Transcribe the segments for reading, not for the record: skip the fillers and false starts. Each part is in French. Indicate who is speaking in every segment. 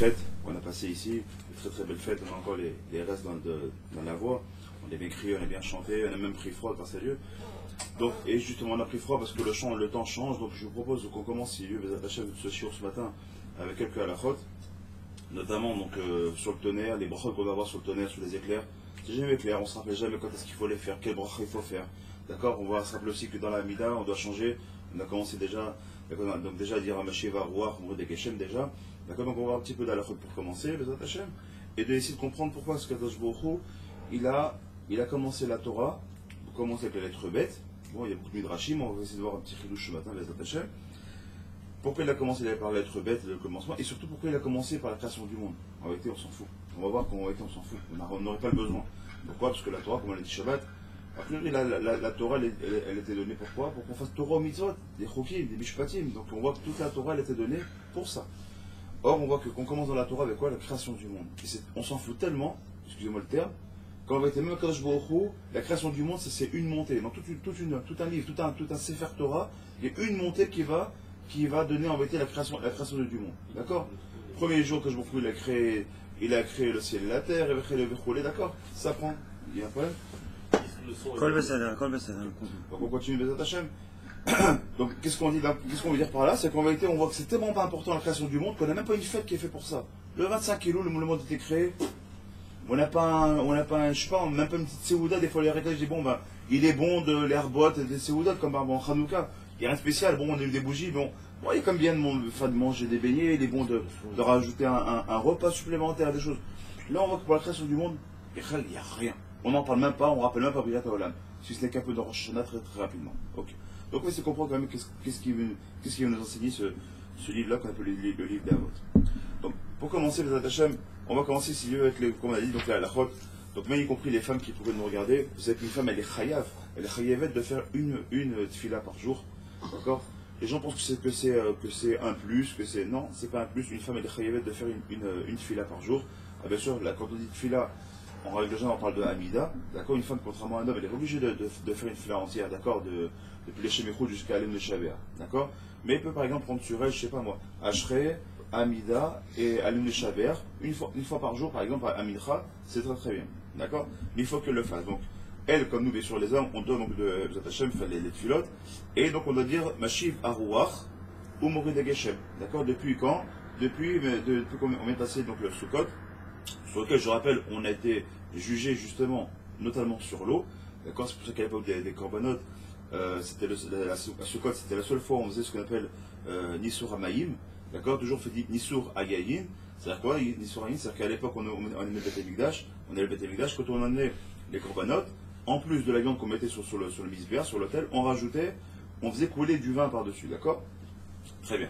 Speaker 1: fêtes qu'on a passées ici, de très très belles fêtes, on a encore les restes dans la voie. On a bien crié, on a bien chanté, on a même pris froid grâce à Dieu. Donc, et justement, on a pris froid parce que le temps change. Donc, je vous propose qu'on commence, si Dieu veut attacher ce shiur ce matin, avec quelques halachot, notamment donc, sur le tonnerre, les brachot qu'on va avoir sur le tonnerre, sur les éclairs. C'est jamais clair, on ne se rappelle jamais quand est-ce qu'il faut les faire, quel bracha il faut faire. D'accord. On va se rappeler aussi que dans la Mida, on doit changer. On a commencé déjà, donc déjà à dire à Mashiva, Rouar, Mouride Keshem déjà. D'accord. Donc, on va avoir un petit peu d'halachot pour commencer, les Hashem, et d'essayer de comprendre pourquoi ce Kadosh Baruch Hu, il a commencé la Torah, il a commencé avec la lettre bête. Bon, il y a beaucoup de midrashim, on va essayer de voir un petit chidouche ce matin, les Hashem. Pourquoi il a commencé par la lettre bête, le commencement, et surtout pourquoi il a commencé par la création du monde. En réalité, on s'en fout. On va voir qu'en réalité, on s'en fout. On n'aurait pas le besoin. Pourquoi? Parce que la Torah, comme on l'a dit Shabbat, a priori, la Torah, elle était donnée pourquoi? Pour qu'on fasse Torah au mitzvot, des chokim, des mishpatim. Donc on voit que toute la Torah, elle était donnée pour ça. Or, on voit qu'on commence dans la Torah avec quoi? La création du monde. Et on s'en fout tellement, excusez-moi le terme, quand on va être même Kadosh Baruch Hu, la création du monde, c'est une montée. Dans tout un livre, tout un Sefer Torah, il y a une montée qui va donner en vérité la création du monde. D'accord? Premier jour que Baruch Hu, il a créé le ciel et la terre, il a créé le verroulé, d'accord? Ça prend. Il y a un problème? Donc on continue Bezat Hashem. Donc qu'est-ce qu'on veut dire par là? C'est qu'en vérité, on voit que c'est tellement pas important la création du monde qu'on n'a même pas une fête qui est faite pour ça. Le 25 kilos, le monde a été créé. On n'a pas, je sais pas, même pas une petite séouda. Des fois, les réglages disent bon, ben, il est bon de l'herbotte et des séoudas comme en Hanouka. Il n'y a rien de spécial. Bon, on a eu des bougies. Bon, il est comme bien de manger des beignets. Il est bon de rajouter un repas supplémentaire, des choses. Là, on voit que pour la création du monde, il n'y a rien. On n'en parle même pas, on ne rappelle même pas Biyat Haolam. Si ce n'est qu'un peu de Rosh Hashanah très très rapidement. Ok. Donc, on essaie de comprendre quand même qu'est-ce qui veut nous enseigner ce livre-là qu'on appelle le livre d'Avot. Donc, pour commencer, les Hashem, on va commencer, si Dieu veut, avec comme on a dit, donc la halachot. Donc, même y compris les femmes qui pourraient nous regarder, vous savez qu'une femme, elle est chayav, elle est chayavette de faire une tfila par jour. D'accord? Les gens pensent que c'est un plus, que c'est. Non, c'est pas un plus. Une femme, elle est chayavette de faire une tfila par jour. Ah, bien sûr, là, quand on dit tfila, en règle générale, on parle de Hamida. D'accord? Une femme, contrairement à un homme, elle est obligée de faire une tfila entière. D'accord? Depuis les Shemichou jusqu'à Alem de Shabbat. D'accord? Mais elle peut, par exemple, prendre sur elle, je sais pas moi, Ashrei, Amida et Alum Shaber, une fois par jour, par exemple, à Mincha, c'est très très bien. D'accord? Mais il faut qu'elle le fasse. Donc, elle, comme nous, bien sûr, les hommes, on doit donc de Zatachem faire les filotes. Et donc, on doit dire Mashiv Arouach ou Morid Geshem. D'accord? Depuis quand? Depuis qu'on est passé donc, le Sukkot, sur lequel, je rappelle, on a été jugé justement, notamment sur l'eau. D'accord? C'est pour ça qu'à l'époque des corbanotes, c'était la Sukkot, c'était la seule fois où on faisait ce qu'on appelle Nisur Hamayim. D'accord? Toujours fait dit Nisur Agayin. C'est-à-dire quoi? Nisur Agayin, c'est-à-dire qu'à l'époque, on aimait le Beth Amikdash. On avait le Beth Amikdash. Quand on emmenait les corbanotes, en plus de la viande qu'on mettait sur le misbéar, sur l'autel, on faisait couler du vin par-dessus. D'accord? Très bien.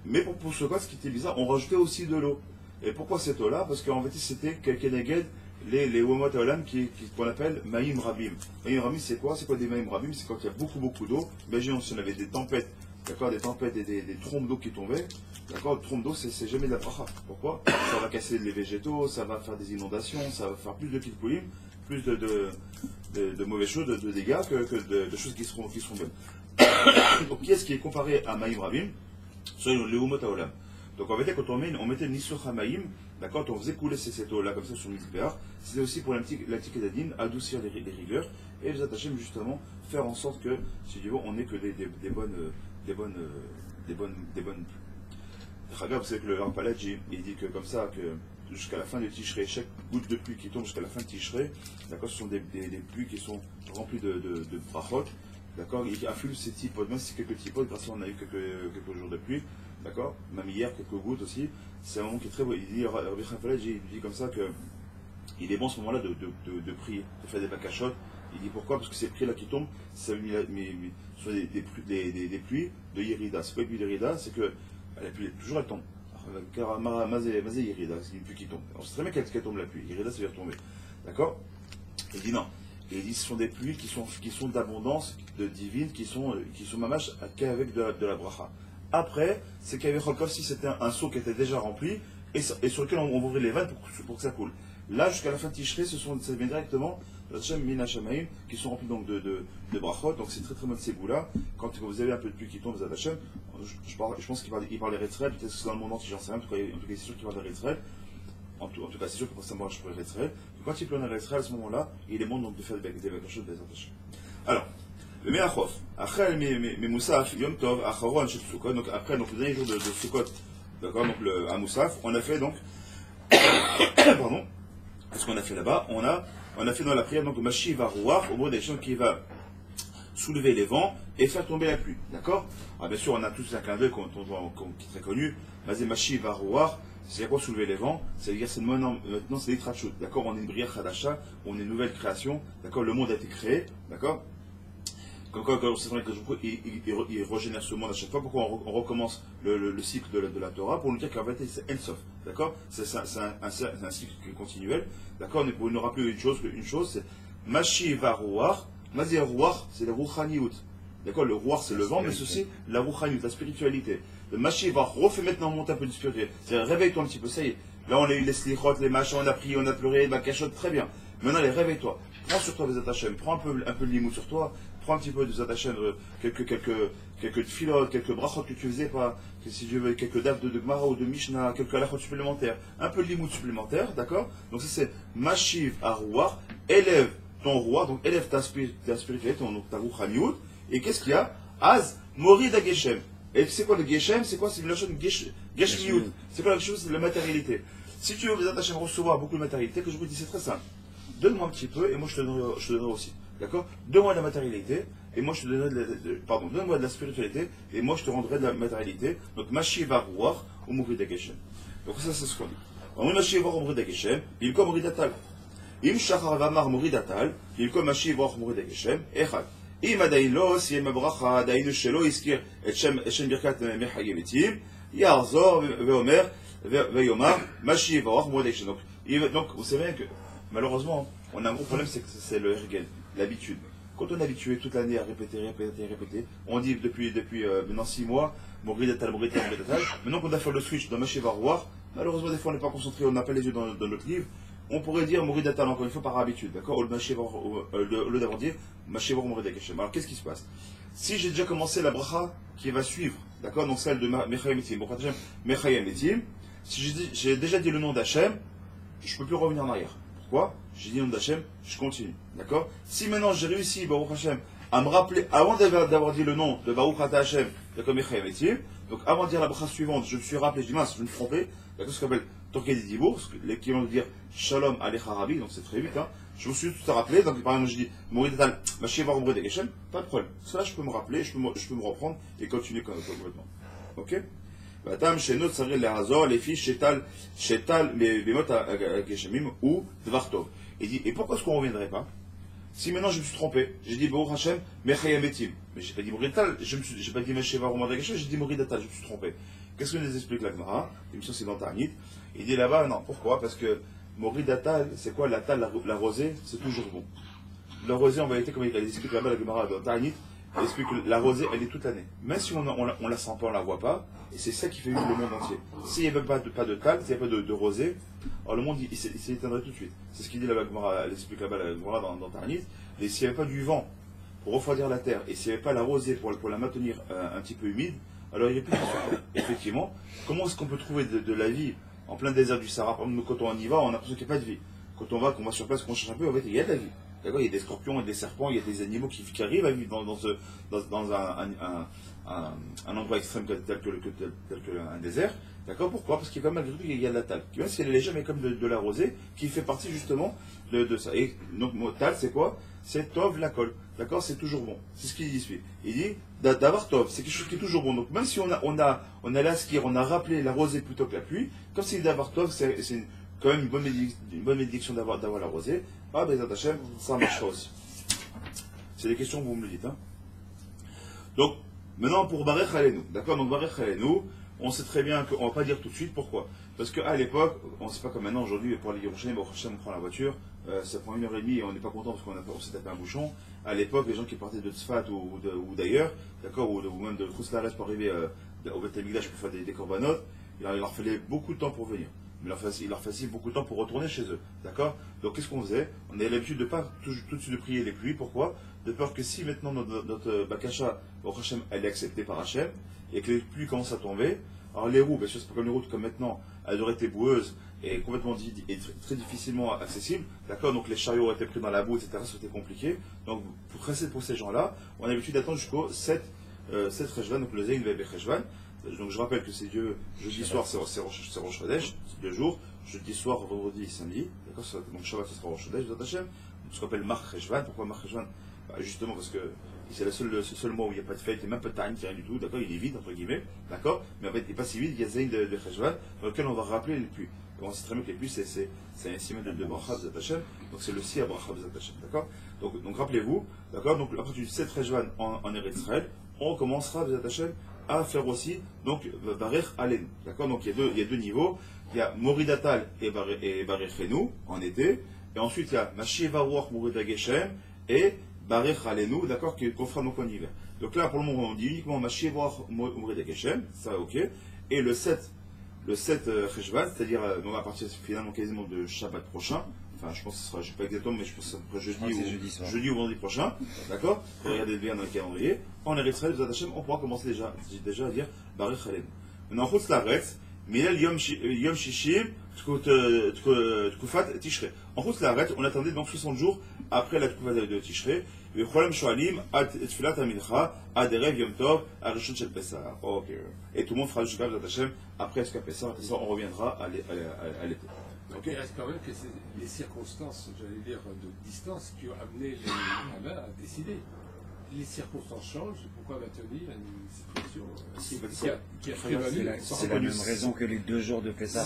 Speaker 1: Mais pour ce cas, ce qui était bizarre, on rajoutait aussi de l'eau. Et pourquoi cette eau-là? Parce qu'en fait, c'était Keneged, les Womot Haolam qu'on appelle Maïm Rabim. Maïm Rabim, c'est quoi? C'est quoi des Maïm Rabim? C'est quand il y a beaucoup d'eau. Imaginons si on avait des tempêtes. D'accord, des tempêtes et des trompes d'eau qui tombaient. D'accord, le trompe d'eau, c'est jamais de la bracha. Pourquoi? Ça va casser les végétaux, ça va faire des inondations, ça va faire plus de kilkulim, plus de mauvaises choses, de dégâts que de choses qui seront bonnes. Donc, qui est-ce qui est comparé à Maïm Rabim? C'est le Umot Haolam. Donc, en fait, quand on mettait le Nisur Hamaïm, d'accord, on faisait couler cette eau-là comme ça sur le Mizbeach, c'était aussi pour la petite Kedadine, adoucir les rigueurs et les attacher justement, faire en sorte que, si tu veux, on n'ait que des bonnes Regarde, vous savez que le Rampalaj, il dit que comme ça, que jusqu'à la fin de Tishrei, chaque goutte de pluie qui tombe jusqu'à la fin de Tishrei, d'accord, ce sont des pluies qui sont remplies de brachot, d'accord, il afflue ces petits pots, même si c'est quelques petits pots, grâce à on a eu quelques jours de pluie, d'accord, même hier, quelques gouttes aussi, c'est un moment qui est très beau. Il dit, Rabbi Rampalaj, il dit comme ça que il est bon à ce moment-là de prier, de faire des bakashot. Il dit pourquoi? Parce que ces pluies-là qui tombent, ça sont des pluies de Yerida. C'est quoi les pluies de Yerida? C'est que la pluie, toujours elle tombe. Car Mazé Yerida, c'est une pluie qui tombe. On sait très bien qu'elle tombe la pluie. Yerida, ça veut dire tomber. D'accord? Il dit non. Et il dit ce sont des pluies qui sont d'abondance, de divine, qui sont mamash qu'avec de la bracha. Après, c'est qu'avec Cholkov, si c'était un seau qui était déjà rempli, et sur lequel on ouvrait les vannes pour que ça coule. Là, jusqu'à la fin de Tishrei, ça vient directement Mina Shamaim, qui sont remplis donc de brachot, donc c'est très très bon de ces goûts-là. Quand vous avez un peu de pluie qui tombe, Bezat Hashem, je pense qu'il parle des Retzrel, peut-être que c'est dans le monde entier, j'en sais rien, en tout cas c'est sûr qu'il parle des Retzrel. En tout cas, c'est sûr que ça marche pour les Retzrel. Quand il pleut un Retzrel, à ce moment-là, il est bon donc de faire des Bakashot Bezat Hashem. Alors, le Me'achof, après le Moussaf, Yom Tov, Acharon, Shel Sukkot, donc après donc, le dernier jour de Sukkot, d'accord, donc à Moussaf, on a fait donc, pardon, ce qu'on a fait là-bas, on a fait dans la prière donc Mashi va Rouach, au mot des gens qui va soulever les vents et faire tomber la pluie, d'accord. Alors bien sûr, on a tous un clin d'œil qui est très connu, Mazé Mashi va Rouach, c'est quoi soulever les vents, c'est-à-dire c'est maintenant c'est l'Itrachut, d'accord, on est une brière Khadasha, on est une nouvelle création, d'accord, le monde a été créé, d'accord. Comme c'est vrai que il régénère ce monde à chaque fois, pourquoi on recommence le cycle de la Torah pour nous dire qu'en fait c'est Ensof, d'accord. C'est un cycle continuel, d'accord. Pour nous rappeler une chose, c'est Mashi va Rouach, Mazi Rouach, c'est la Rouchaniout, d'accord. Le Rouach c'est le vent, mais ceci la Rouchaniout, la spiritualité. Le Mashi va refait maintenant monter un peu de spiritualité, c'est réveille-toi un petit peu, ça y est. Là on a eu les slichot, les machins, on a prié, on a pleuré, ma cachot, très bien. Maintenant allez, réveille-toi, prends sur toi les attachements, prends un peu de limout sur toi. Prends un petit peu de Zatachem, quelques filotes, quelques brachot que tu faisais pas, si tu veux, quelques daves de Gemara ou de Mishnah, quelques halachot supplémentaires, un peu de limout supplémentaire, d'accord. Donc ça c'est Mashiv à Rouar, élève ton roi, donc élève ta spiritualité, ta Rouchaniout, et qu'est-ce qu'il y a? Az, Morid à Geshem. Et c'est quoi le Geshem? C'est quoi? C'est une notion de Geshmiout. C'est quoi la chose? C'est la matérialité. Si tu veux Zatachem recevoir beaucoup de matérialité, que je vous dis, c'est très simple. Donne-moi un petit peu, et moi je te donnerai aussi. D'accord. Donne-moi de la matérialité, et moi je te donnerai donne-moi de la spiritualité, et moi je te rendrai de la matérialité. Donc, Mashi va voir au Mouri d'Ageshem. Donc, ça, c'est ce qu'on dit. On Mashi va au Mouri d'Ageshem, il comme Mouri d'Atal. Im Shachar Vamar Mouri d'Atal, il comme Mashi va au Mouri d'Ageshem, Echad. Im Adaïlo, si Yem Abracha, Adaïnu Shelo, Iskir, et Shem Birkat Mechayemetim, Yarzor, Veomer, Veyomar, Mashi va au Mouri d'Ageshem. Donc, vous savez que, malheureusement, on a un gros problème, c'est le Hergel. L'habitude. Quand on est habitué toute l'année à répéter, on dit depuis maintenant 6 mois, Mouridatal. Maintenant qu'on a fait le switch dans Maché Varouar, malheureusement des fois on n'est pas concentré, on n'a pas les yeux dans notre livre, on pourrait dire Mouridatal encore une fois par habitude, d'accord, au lieu d'avoir dit Maché Varouar Mouridakeshem. Alors qu'est-ce qui se passe? Si j'ai déjà commencé la bracha qui va suivre, d'accord, donc celle de Mechayem Etim, si j'ai déjà dit le nom d'Hachem, je ne peux plus revenir en arrière. Pourquoi? J'ai dit le nom d'Hachem, je continue. D'accord? Si maintenant j'ai réussi, Baruch Hashem, à me rappeler, avant d'avoir dit le nom de Baruch Hashem, d'accord, Mechayem Etim, donc avant de dire la bracha suivante, je me suis rappelé, je dis mince, je me suis trompé, d'accord, ce qu'on appelle Torquedi Dibour, l'équivalent de dire Shalom Alecha Rabbi, donc c'est très vite, hein. Je me suis tout rappelé, donc par exemple, je dis Mouridatal, Mashiach Mouridakeshem, pas de problème. Cela, je peux me rappeler, je peux me reprendre et continuer complètement. Ok? Batam Shenot Saril Lerazor, les filles Shetal, Bemot Geshemim ou Dvartov. Il dit, et pourquoi est-ce qu'on ne reviendrait pas? Si maintenant je me suis trompé, j'ai dit Baruch Hashem, Mechayem Etim, mais j'ai pas dit Mouridatal, j'ai pas dit Mesheva Romandageshem, j'ai dit Mouridatal, je me suis trompé. Qu'est-ce que nous explique la Gemara? L'émission c'est dans Ta'anit. Il dit là-bas, non, pourquoi? Parce que Mouridatal, c'est quoi la tal, la rosée, c'est toujours bon. La rosée, en vérité, comme il explique là-bas la Gemara dans Ta'anit, elle explique que la rosée, elle est toute l'année. Même si on la sent pas, on la voit pas, et c'est ça qui fait vivre le monde entier. S'il n'y avait pas de tal, s'il n'y avait pas de rosée, alors le monde il s'éteindrait tout de suite. C'est ce qu'il dit là-bas, elle explique là-bas la Gemara dans Ta'anit. Et s'il n'y avait pas du vent pour refroidir la terre, et s'il n'y avait pas la rosée pour la maintenir un petit peu humide, alors il n'y aurait plus de vie. Effectivement, comment est-ce qu'on peut trouver de la vie en plein désert du Sahara? Par exemple, quand on y va, on a l'impression qu'il n'y a pas de vie. Quand on va sur place, qu'on cherche un peu, en fait, il y a de la vie. D'accord, il y a des scorpions, il y a des serpents, il y a des animaux qui arrivent à vivre dans un endroit extrême tel que un désert. D'accord, pourquoi? Parce qu'il y a quand même malgré tout, il y a de la tal. Même si elle est légère, mais comme de la rosée, qui fait partie justement de ça. Et donc, tal, c'est quoi? C'est tov la colle. D'accord, c'est toujours bon. C'est ce qu'il dit ici. Il dit d'avoir tov, c'est quelque chose qui est toujours bon. Donc même si on a l'askir, on a rappelé la rosée plutôt que la pluie, comme c'est d'avoir tov, c'est quand même une bonne bénédiction d'avoir la rosée. Ah, ben Hachem, ça marchera aussi. C'est des questions que vous me le dites. Hein. Donc, maintenant pour Barech Alenu. D'accord, donc Barech Alenu, on sait très bien qu'on ne va pas dire tout de suite. Pourquoi? Parce qu'à l'époque, on ne sait pas comme maintenant, aujourd'hui, pour aller Yerushalayim, on prend la voiture, ça prend 1h30 et on n'est pas content parce qu'on s'est tapé un bouchon. À l'époque, les gens qui partaient de Tzfat ou d'ailleurs, d'accord, ou même de Khouslares pour arriver au Beth Amikdash pour faire des corbanotes, il leur fallait beaucoup de temps pour venir. Mais il leur facilite beaucoup de temps pour retourner chez eux. D'accord? Donc qu'est-ce qu'on faisait? On avait l'habitude de ne pas tout de suite de prier les pluies. Pourquoi? De peur que si maintenant notre Bakasha, au Hachem, elle est acceptée par Hachem, et que les pluies commencent à tomber, alors les roues, bien sûr, c'est pas comme les routes comme maintenant, elles auraient été boueuses et complètement et très difficilement accessibles. D'accord? Donc les chariots auraient été pris dans la boue, etc. C'était compliqué. Donc pour ces gens-là, on a l'habitude d'attendre jusqu'au 7 Rejvan, donc le Zeyn Vebe Rejvan. Donc je rappelle que c'est Dieu, jeudi soir c'est Rosh Chodesh, c'est 2 jours, jeudi soir, vendredi, samedi, d'accord, donc Shabbat ce sera Rosh Chodesh, ce qu'on appelle Marc Rejvan. Pourquoi Marc Rejvan? Justement parce que c'est le seul mois où il n'y a pas de fête, il n'y a même pas de time, rien du tout, d'accord, il est vide entre guillemets, d'accord, mais en fait il n'est pas si vide, il y a Zeyn de Rejvan, dans lequel on va rappeler les pluies. Et on sait très bien que les pluies c'est un siman de Bracha B'ezrat Hashem, donc c'est le si à Bracha B'ezrat Hashem, d'accord. Donc rappelez-vous, d'accord, donc à partir du 7 Rejvan en Eretz Israël, on commencera B'ezrat Hashem à faire aussi, donc, Barer Alen. D'accord? Donc, il y a deux niveaux. Il y a Moridatal et Barer Chenu, en été. Et ensuite, il y a Mashiva Ruach Morida Geshem et Barer Alenu, d'accord, qu'on fera donc en hiver. Donc là, pour le moment, on dit uniquement Mashiva Ruach Morida Geshem, ça, ok. Et le 7 Cheshvan, c'est-à-dire, donc à partir finalement quasiment de Shabbat prochain, enfin, je pense que ce sera, je ne sais pas exactement, mais je pense que ce sera jeudi ou vendredi prochain, d'accord? Regardez bien dans le calendrier. En Eretz Israël, on pourra commencer déjà à dire Baruch Halem. Maintenant, en Chutz Laaretz, Milel Yom Shishim, Tkufat Tishrei. En Chutz Laaretz, on attendait donc 60 jours après la Tkufat de Tishrei. Et Cholam Shoalim, Ad Tfilat Amincha, Ad Erev Yom Tov, Ad Rishon Shel Pesach. Ok. Et tout le monde fera jusqu'à Hashem après jusqu'à Pesach. Et ça, on reviendra à l'été.
Speaker 2: Okay. Il reste quand même que c'est les circonstances, j'allais dire, de distance qui ont amené les rabbins à décider. Les circonstances changent, pourquoi maintenir une situation qui a prévalu?
Speaker 3: C'est la même raison que les 2 jours de Pessah.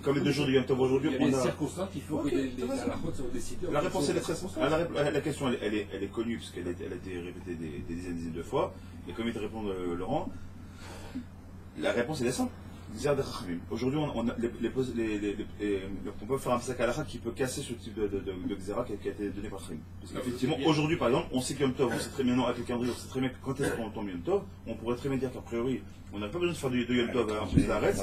Speaker 1: Comme les 2 jours de Yom Tov aujourd'hui,
Speaker 2: il y a des circonstances qu'il faut que les halachot soient décidées.
Speaker 1: La réponse est très simple. La question, elle est connue, parce qu'elle a été répétée des dizaines de fois. Et comme il te répond Laurent, la réponse est simple. Aujourd'hui, on peut faire un psak halakha qui peut casser ce type de xéra qui a été donné par Chachamim. Parce qu'effectivement, aujourd'hui, par exemple, on sait que Yom Tov, on sait très bien, non, avec le calendrier, on sait très bien que quand est-ce qu'on tombe Yom Tov, on pourrait très bien dire qu'a priori, on n'a pas besoin de faire de Yom Tov en plus d'arrêt.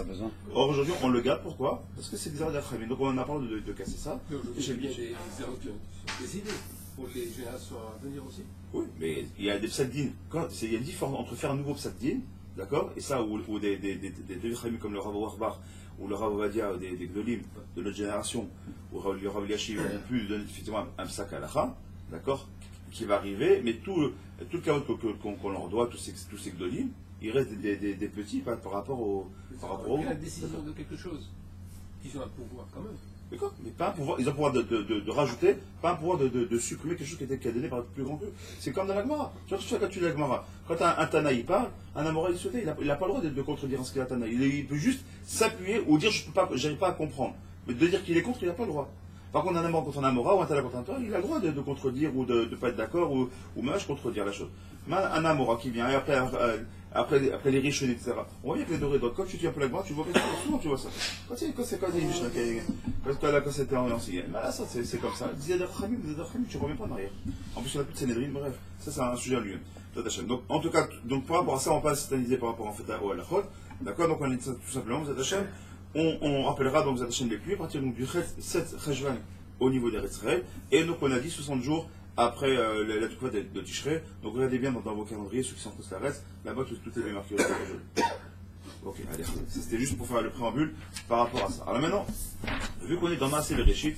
Speaker 1: Or, aujourd'hui, on le garde, pourquoi? Parce que c'est xéra d'Achramim. Donc, on a parlé de casser ça.
Speaker 2: Il y a des xéra qui sont décidés pour les générations à venir aussi.
Speaker 1: Oui, mais il y a des psak-din. Il y a une différence entre faire un nouveau psak-din. D'accord? Et ça, ou des Chachamim comme le Rav Warbach, ou le Rav Ovadia, des Gdolim de notre génération, ou le Rav Eliashiv, ont pu donner effectivement un psak halakha, d'accord? Qui va arriver, mais tout le chaos qu'on leur doit, tous ces Gdolim, il reste des petits par rapport au.
Speaker 2: La décision de quelque chose. Ils ont un pouvoir quand même.
Speaker 1: D'accord, mais pas un pouvoir, ils ont un pouvoir de rajouter, pas un pouvoir de supprimer quelque chose qui a donné par le plus grand qu'eux. C'est comme dans la Gemara. Tu vois, quand tu lis la Gemara, quand un Tana il parle, un Amora il sauté, il n'a pas le droit de contredire ce qu'il a Tana. Il peut juste s'appuyer ou dire j'arrive pas à comprendre. Mais de dire qu'il est contre, il n'a pas le droit. Par contre, un Amora contre un Amora ou un Tana contre un Tana, il a le droit de contredire ou de ne pas être d'accord ou même contredire la chose. Mais un Amora qui vient, et après les riches, etc. On voit bien que les dorés, donc quand tu dis un peu la Gemara, tu vois souvent tu vois ça. Quand c'était en ancien, là ça c'est comme ça. Tu ne reviens pas en arrière. En plus on a plus de Sénédrine, bref, ça c'est un sujet à lui. Donc en tout cas, par rapport à ça, on passe sataniser par rapport en fait au halachot. D'accord, donc on dit ça tout simplement, vous êtes on rappellera donc vous êtes les pluies à partir donc, du 7 Cheshvan au niveau des Israël. Et donc on a dit 60 jours après la Tukva de Tishrei. Donc regardez bien dans vos calendriers, ceux qui sont tous la reste, là-bas tout est bien marqué. Ok, allez, c'était juste pour faire le préambule par rapport à ça. Alors maintenant, vu qu'on est dans Maaseh Bereshit,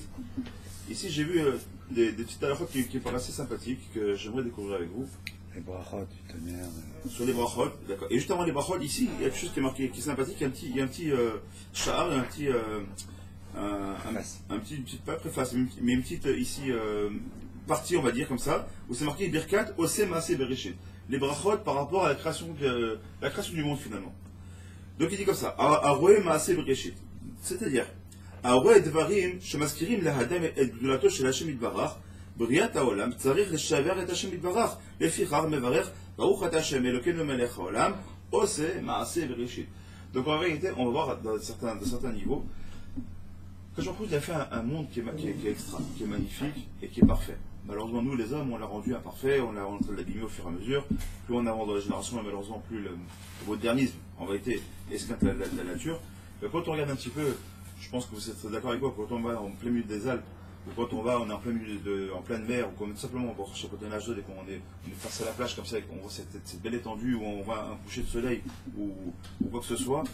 Speaker 1: ici j'ai vu des petites halachot qui paraissent assez sympathiques, que j'aimerais découvrir avec vous.
Speaker 3: Les brachot, du tonnerre.
Speaker 1: Sur les brachot, d'accord. Et juste avant les brachot, ici, il y a quelque chose qui est marqué, qui est sympathique, il y a un petit sha'ar, une petite, pas préface, mais une petite ici partie, on va dire comme ça, où c'est marqué Birkat Oseh Maaseh Bereshit. Les brachot par rapport à la création du monde finalement. Donc il dit comme ça, Aroé Maaseh Bereshit. C'est-à-dire, Aroé Dvarim, Shemaskirim Lahadam et Gdulato Shel Hashem Yitbarach, בריאת העולם צריך לשבר את השם יתברך, לפיכך מברך ברוך אתה השם אלוקינו מלך העולם עושה מעשה בראשית. Donc en réalité, on va voir dans certains niveaux que Jean-Claude il a fait un monde qui est extra, qui est magnifique et qui est parfait. Malheureusement, nous les hommes, on l'a rendu imparfait, on l'a abîmé au fur et à mesure. Plus on avance dans la génération, et malheureusement, plus le modernisme, en vérité, esquinte la nature. Mais quand on regarde un petit peu, je pense que vous êtes d'accord avec moi, quand on va en plein milieu des Alpes, ou quand on est en plein milieu en pleine mer, ou quand simplement on va chez côté nage et qu'on est face à la plage comme ça, et qu'on voit cette belle étendue, où on voit un coucher de soleil, ou quoi que ce soit,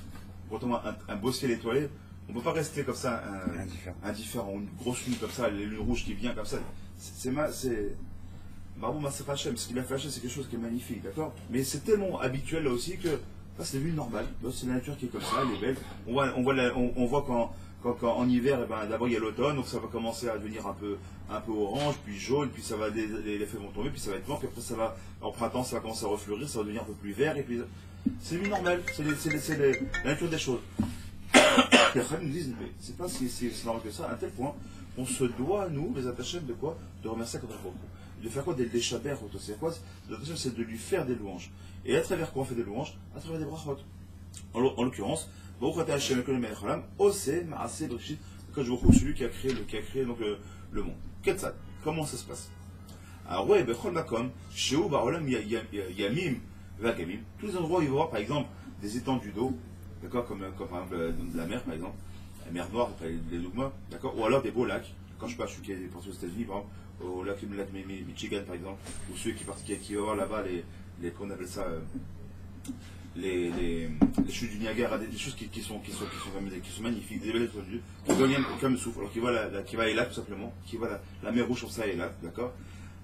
Speaker 1: quand on voit un beau ciel étoilé, on ne peut pas rester comme ça, indifférent, une grosse lune comme ça, les lunes rouges qui viennent comme ça. Bravo, c'est Hachem. Ce qu'il a fait Hachem, c'est quelque chose qui est magnifique, d'accord? Mais c'est tellement habituel là aussi que c'est devenu normal. C'est la nature qui est comme ça, elle est belle. On voit qu'en hiver, eh ben, d'abord il y a l'automne, donc ça va commencer à devenir un peu orange, puis jaune, puis ça va, les feuilles vont tomber, puis ça va être blanc, puis après ça va, en printemps, ça va commencer à refleurir, ça va devenir un peu plus vert, et puis c'est devenu normal. C'est la nature des choses. Les Chachamim nous disent, mais c'est pas si normal que ça, à un tel point, on se doit, nous, les attachés, de quoi? De remercier Kadosh Baruch Hu. De faire quoi? Des chaber, c'est quoi? C'est de lui faire des louanges. Et à travers quoi on fait des louanges? À travers des brachot. En l'occurrence, Baruch Ata Hashem Elokeinu melech haolam, Oseh Maaseh Bereshit, Kadosh Baruch Hu, celui qui a créé donc, le monde. Ketzad. Comment ça se passe? Alors ouais, Bechol Makom, Sheu Barolam Yamim Vagamim, tous les endroits où il va y avoir par exemple des étendues d'eau, d'accord, comme par exemple de la mer par exemple, la mer Noire, les dogmas, d'accord, ou alors des beaux lacs. Quand je suis qui est parti aux États-Unis, par exemple, au lac Michigan par exemple, ou ceux qui vont voir là-bas qu'on appelle ça, les chutes du Niagara, des choses qui sont magnifiques, des belles étendues, qui donnent aucun me souffle, alors qui va là tout simplement, qui voit la mer Rouge sur ça et là, d'accord.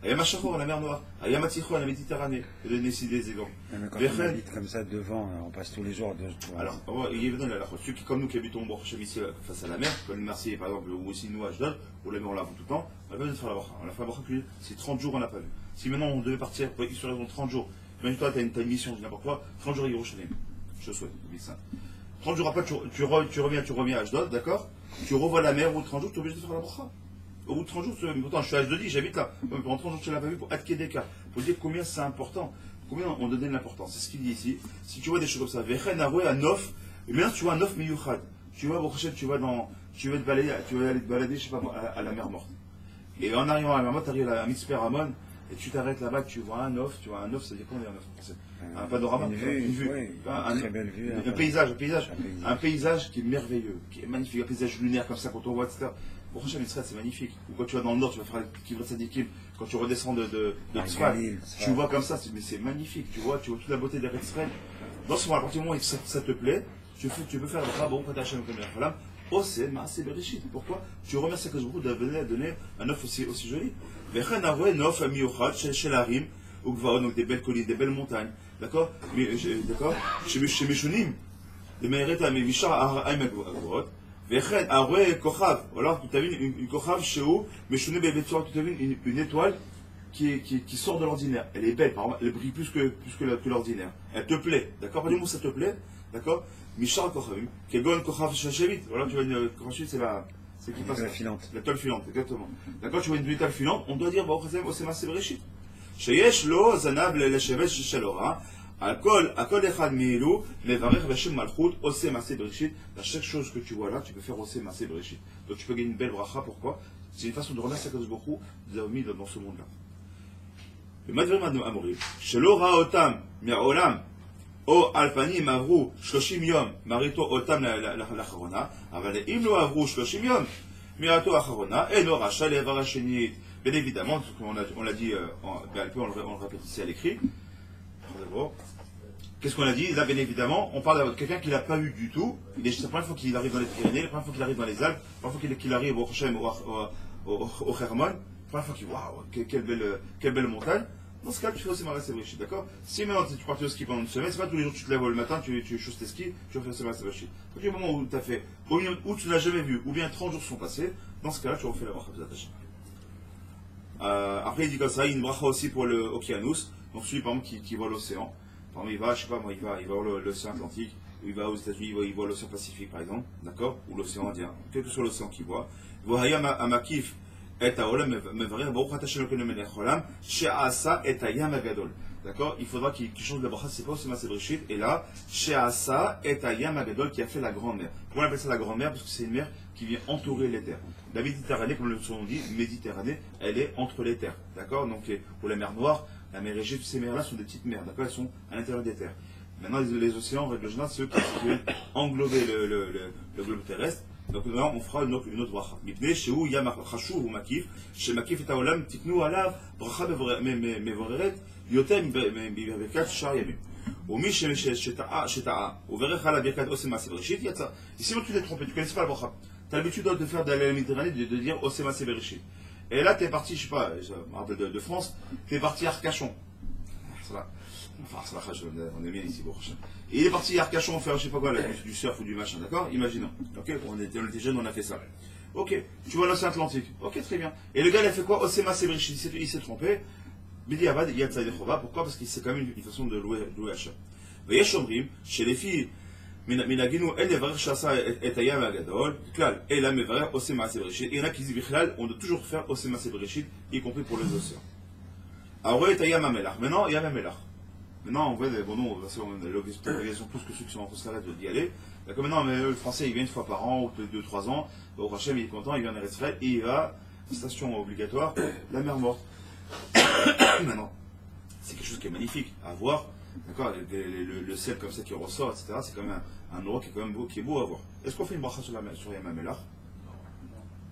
Speaker 1: Ayam Hachachor, la mer Noire, Ayam Hatzichon, la Méditerranée, je vais donner des exemples.
Speaker 3: Quand on habite comme ça devant, on passe tous les jours.
Speaker 1: Alors, il y a ceux qui, comme nous qui habitons ici face à la mer, comme Marseille par exemple, ou aussi nous à Ashdod, où la mer on la voit tout le temps, on n'a pas besoin de faire la bracha. On a fait la bracha que c'est 30 jours on n'a pas vu. Si maintenant on devait partir, sur raison 30 jours, imagine-toi, tu as une mission, n'importe quoi, 30 jours à Yerushalayim, je te souhaite, ça. 30 jours après, tu reviens à Ashdod, d'accord? Tu revois la mer, au bout de 30 jours, tu es obligé de faire la bracha. Au bout de 30 jours, pourtant je suis à Ashdodi, j'habite là. Mais pendant 30 jours, je ne l'ai pas vu pour adquérir des cas. Pour dire combien c'est important. Combien on donne l'importance. C'est ce qu'il dit ici. Si tu vois des choses comme ça, Vechen Aroué à Nof, et maintenant tu vois un Nof Miyuchad. Tu vas te balader, je sais pas, à la mer morte. Et en arrivant à la mer morte, tu arrives à Mitzper Ramon, et tu t'arrêtes là-bas, tu vois un Nof, ça veut dire quoi un Nof français? Un panorama, une vue.
Speaker 3: Une très belle vue.
Speaker 1: Un paysage qui est merveilleux, qui est magnifique, un paysage lunaire comme ça, quand on voit, etc. Pour Hachem Israël, c'est magnifique. Ou quand tu vas dans le nord, tu vas faire le Kivret Sadikim. Quand tu redescends de Tzfat, tu vois comme ça, mais c'est magnifique. Tu vois toute la beauté d'Eretz Israël. Dans ce moment, à partir du moment où ça te plaît, tu peux faire le Bravo, Pata Hachem Elokeinu melech haolam, Oseh Maaseh Bereshit. Pourquoi? Tu remercies Kadosh Baruch Hu de donner un offre aussi joli. Vechen Aroué, Nof Miyuchad, Shel Harim, Ugvaot, donc des belles collines, des belles montagnes. D'accord? D'accord? Chez Meshunim, de Me'eret Mishar Haim Agvorot. Vechen, Aroué, Kochav. Alors, tu as vu une Kochav chez eux, mais je n'ai tu as vu une étoile qui sort de l'ordinaire. Elle est belle, par exemple, elle brille plus que l'ordinaire. Elle te plaît, d'accord? Pas du mot ça te plaît, d'accord? Michar Kochavim, Kegon Kochav Shachevit. Voilà, tu vois une Kochav, c'est qui passe.
Speaker 3: La filante.
Speaker 1: La toile filante, exactement. D'accord, tu vois une étoile filante, on doit dire, bon, c'est Maaseh Bereshit. Sheyesh lo zanab leshevet sheshalora. Akol echad me'ilu, mevarech v'shem malchut, oseh Maaseh Bereshit. À chaque chose que tu vois là, tu peux faire oseh Maaseh Bereshit. Donc tu peux gagner une belle bracha, pourquoi? C'est une façon de remercier Kadosh Baruch Hu d'avoir mis dans ce monde-là. Le Madverim Amorim, shelo ra'otam mi'olam, o alpanim avru 30 yom, marito otam l'acharona, aval im lo avru 30 yom, mirato acharona, eno racha levar hashenit. Bien évidemment, on l'a dit, on le répète ici à l'écrit. D'abord, qu'est-ce qu'on a dit? Là, bien évidemment, on parle de quelqu'un qui l'a pas eu du tout. C'est la première fois qu'il arrive dans les Pyrénées, la première fois qu'il arrive dans les Alpes, la première fois qu'il arrive au Hachem, au Hermon, la première fois qu'il voit, waouh, quelle belle montagne. Dans ce cas, tu fais aussi Maaseh Bereshit, d'accord? Si maintenant tu partais au ski pendant une semaine, c'est pas tous les jours que tu te lèves le matin, tu chausses tes skis, tu refais aussi Maaseh Bereshit. À partir du moment où tu as fait, où tu ne l'as jamais vu, ou bien 30 jours sont passés, dans ce cas-là, tu refais la bracha de Hashem. Après, il dit comme ça, il y a une bracha aussi pour l'Okianus, donc celui par exemple qui voit l'océan. Par exemple, il va, je sais pas moi, il va voir l'océan Atlantique, ou il va aux États-Unis, il voit l'océan Pacifique par exemple, d'accord? Ou l'océan Indien, quel que soit l'océan qu'il voit. Vohayam Amakif et Haolam Mevarer, Baruch Ata Hashem Elokeinu melech haolam, She'asa et Hayam Agadol. D'accord? Il faudra qu'il change de bracha, c'est pas aussi Maaseh Bereshit, et là, She'asa et Hayam Agadol qui a fait la grande mer. Pourquoi on appelle ça la grande mer? Parce que c'est une mer qui vient entourer les terres. La Méditerranée, comme le son dit, Méditerranée, elle est entre les terres. D'accord? Donc, pour la mer Noire, la mer Égée, toutes ces mers-là sont des petites mers. D'accord? Elles sont à l'intérieur des terres. Maintenant, les océans, en règle générale, c'est eux qui viennent englober le globe terrestre. Donc maintenant, on fera une autre bracha. Mipnei shehu yam chashuv ou makif, shemakif et haolam tiknu alav bracha mevoreret yoter miberkat shar yamim. ומי שטעה, וברך עליו ברכת עושה מעשה בראשית, יצא. Ici, tu t'es trompé, tu ne connais pas la bracha. Tu as l'habitude de faire de la Méditerranée, de dire עושה מעשה בראשית. Et là, tu es parti, je sais pas, je me rappelle de France, tu es parti à Arcachon. Enfin, on est bien ici, bon. Et il est parti à Arcachon faire, je sais pas quoi, du surf ou du machin, d'accord? Imaginons. Ok, on était jeunes, on a fait ça. Ok, tu vois l'océan Atlantique. Ok, très bien. Et le gars, il a fait quoi? עושה מעשה בראשית, il s'est trompé. B'diavad, il y a Tzadé Chova. Pourquoi? Parce que c'est quand même une façon de louer Hachem. ויש אומרים שלפי מנהגינו אין לברך שעשה את הים הגדול, כלל, אלא מברך עושה מעשה בראשית. Il y en a qui disent בכלל, on doit toujours faire עושה מעשה בראשית, y compris pour les océans. Alors, את הים המלח. Maintenant, ים המלח. Maintenant, on voit des bons noms, on a l'occasion plus que ceux qui sont en Côte d'Ivoire d'y aller. D'accord, maintenant, le français, il vient une fois par an, ou 2-3 ans. Au Hachem, il est content, il vient en Israël, et il va, station obligatoire, la mer morte. Maintenant, c'est quelque chose qui est magnifique à voir, d'accord, le sel comme ça qui ressort, etc. C'est quand même un endroit qui est quand même beau, qui est beau à voir. Est-ce qu'on fait une bracha sur Yam HaMelach?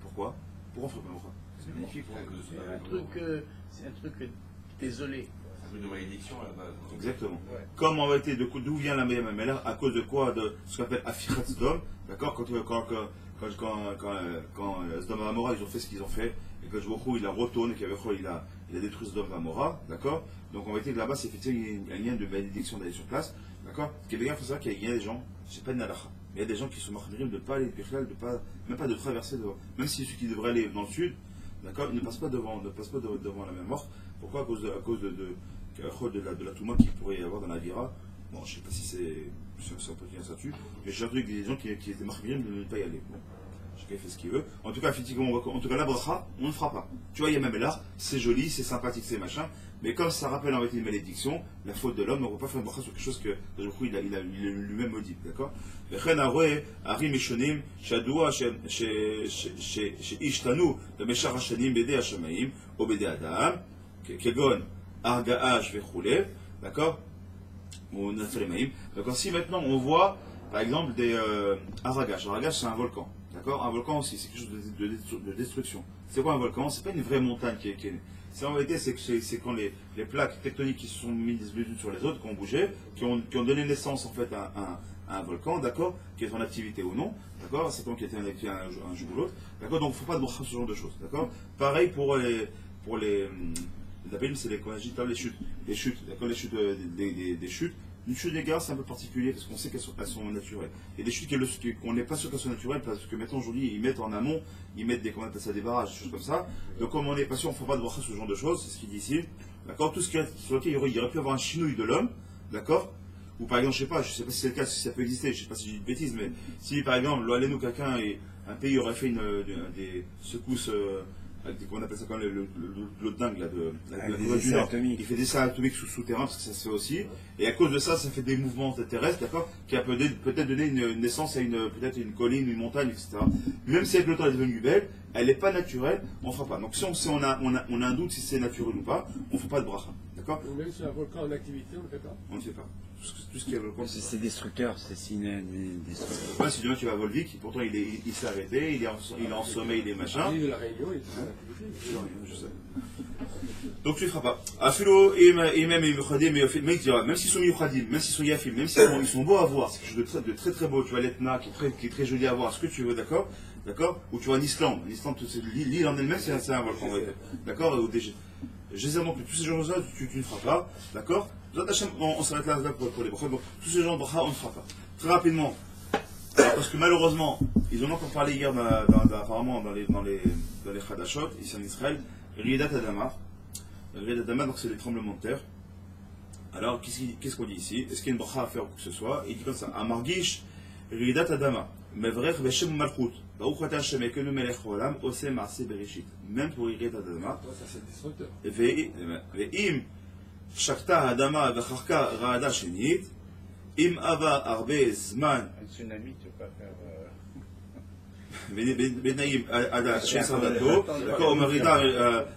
Speaker 1: Pourquoi? Pourquoi on ferait pas une bracha? C'est magnifique.
Speaker 4: C'est un truc désolé.
Speaker 5: C'est une malédiction à la base.
Speaker 1: Exactement. Ouais. Comme en réalité, d'où vient la Yam HaMelach? À cause de quoi? De ce qu'on appelle Afichat Sdom, d'accord, quand Sdom et Amora, ils ont fait ce qu'ils ont fait, et que Jvochou, il a retourné, il a détruit Sdom et Amora, d'accord. Donc en réalité, là-bas, c'est effectivement il y a un lien de malédiction d'aller sur place, d'accord. Ce qui est bien, il faut savoir qu'il y a des gens, c'est pas une halakha, mais il y a des gens qui sont marmirim de ne pas aller Birklal, même pas de traverser devant. Même si ceux qui devraient aller dans le sud, d'accord, ils ne passent pas devant la même mort. Pourquoi? À cause de la Touma qu'il pourrait y avoir dans la Vira. Bon, je ne sais pas si on peut dire ça dessus, mais j'ai entendu des gens qui étaient marmirim de ne pas y aller. Bon. Chacun fait ce qu'il veut. En tout cas, effectivement, en tout cas, la bracha, on ne fera pas. Tu vois, il y a même là, c'est joli, c'est sympathique, c'est machin, mais comme ça rappelle en réalité une malédiction, la faute de l'homme, on ne va pas faire une bracha sur quelque chose que, du coup, il a lui-même maudit, d'accord? D'accord? Donc, si maintenant on voit, par exemple, des Aragash. Aragash, c'est un volcan. D'accord? Un volcan aussi, c'est quelque chose de destruction. C'est quoi un volcan? C'est pas une vraie montagne qui est née. C'est en réalité, c'est quand les plaques tectoniques qui se sont mises les unes sur les autres, qui ont bougé, qui ont donné naissance en fait à un volcan, d'accord, qui est en activité ou non, d'accord, c'est quand qui était en activité un jour ou l'autre, d'accord, donc il ne faut pas voir ce genre de choses, d'accord. Pareil pour les Abîmes, c'est les chutes, d'accord, les chutes des chutes. Une chute des gars, c'est un peu particulier parce qu'on sait qu'elles sont naturelles. Et des chutes qu'on n'est pas sûr qu'elles sont naturelles parce que maintenant aujourd'hui ils mettent en amont, ils mettent des barrages, des choses comme ça. Donc comme on n'est pas sûr, on ne faut pas de voir ce genre de choses, c'est ce qu'il dit ici. D'accord, tout ce sur lequel il aurait pu avoir un chinouille de l'homme, d'accord. Ou par exemple, je sais pas si c'est le cas, si ça peut exister, je sais pas si j'ai une bêtise, mais si par exemple, nous quelqu'un et un pays aurait fait des secousses. On appelle ça quand l'autre dingue là, du Nord. Il fait des essais atomiques souterrains parce que ça se fait aussi. Et à cause de ça, ça fait des mouvements terrestres, d'accord, qui a peut-être donné une naissance à peut-être une colline, une montagne, etc. Même si avec le temps elle est devenue belle, elle n'est pas naturelle, on ne fera pas. Donc si on a un doute si c'est naturel ou pas, on ne fait pas de bracha. D'accord?
Speaker 2: Même si un volcan en activité, on ne le fait pas.
Speaker 1: On ne le fait pas. Tout ce qui est volcan.
Speaker 3: C'est destructeur, c'est destructeur.
Speaker 1: Ouais, si demain tu vas à Volvic, pourtant il s'est arrêté, il est en sommeil, il est machin.
Speaker 2: L'île de la Réunion, il est en activité.
Speaker 1: Je sais. Donc tu ne feras pas. Afilo et même même s'ils sont miuchadim, même s'ils sont yafim, même s'ils sont beaux à voir, c'est quelque chose de très très beau. Tu vois l'Etna qui est très joli à voir, ce que tu veux, d'accord? D'accord? Ou tu vois en Islande, l'île en elle-même c'est un volcan, d'accord? Je sais donc que tous ces gens-là, tu ne feras pas, d'accord? On s'arrête là pour les brachas. Donc tous ces gens de bracha, on ne fera pas. Très rapidement, parce que malheureusement, ils en ont encore parlé hier apparemment dans les Chadashot, ici en Israël, Ridat Adama. Ridat Adama, donc c'est les tremblements de terre. Alors, qu'est-ce qu'on dit ici? Est-ce qu'il y a une bracha à faire ou quoi que ce soit? Il dit comme ça, Amargish, Ridat Adama, Mevrech Veshem Malchut, Baruch Ata Hashem Ekenu Melech Olam, Ose Maaseh Bereshit. Même pour Ridat Adama.
Speaker 2: Ça, c'est destructeur.
Speaker 1: Ve'im, Shakta Adama Vecharka Raada Shenit, Im Ava Arbe Zman.
Speaker 4: Un tsunami, tu peux pas faire.
Speaker 1: בתנאים עד שיסר דתו, או מרידה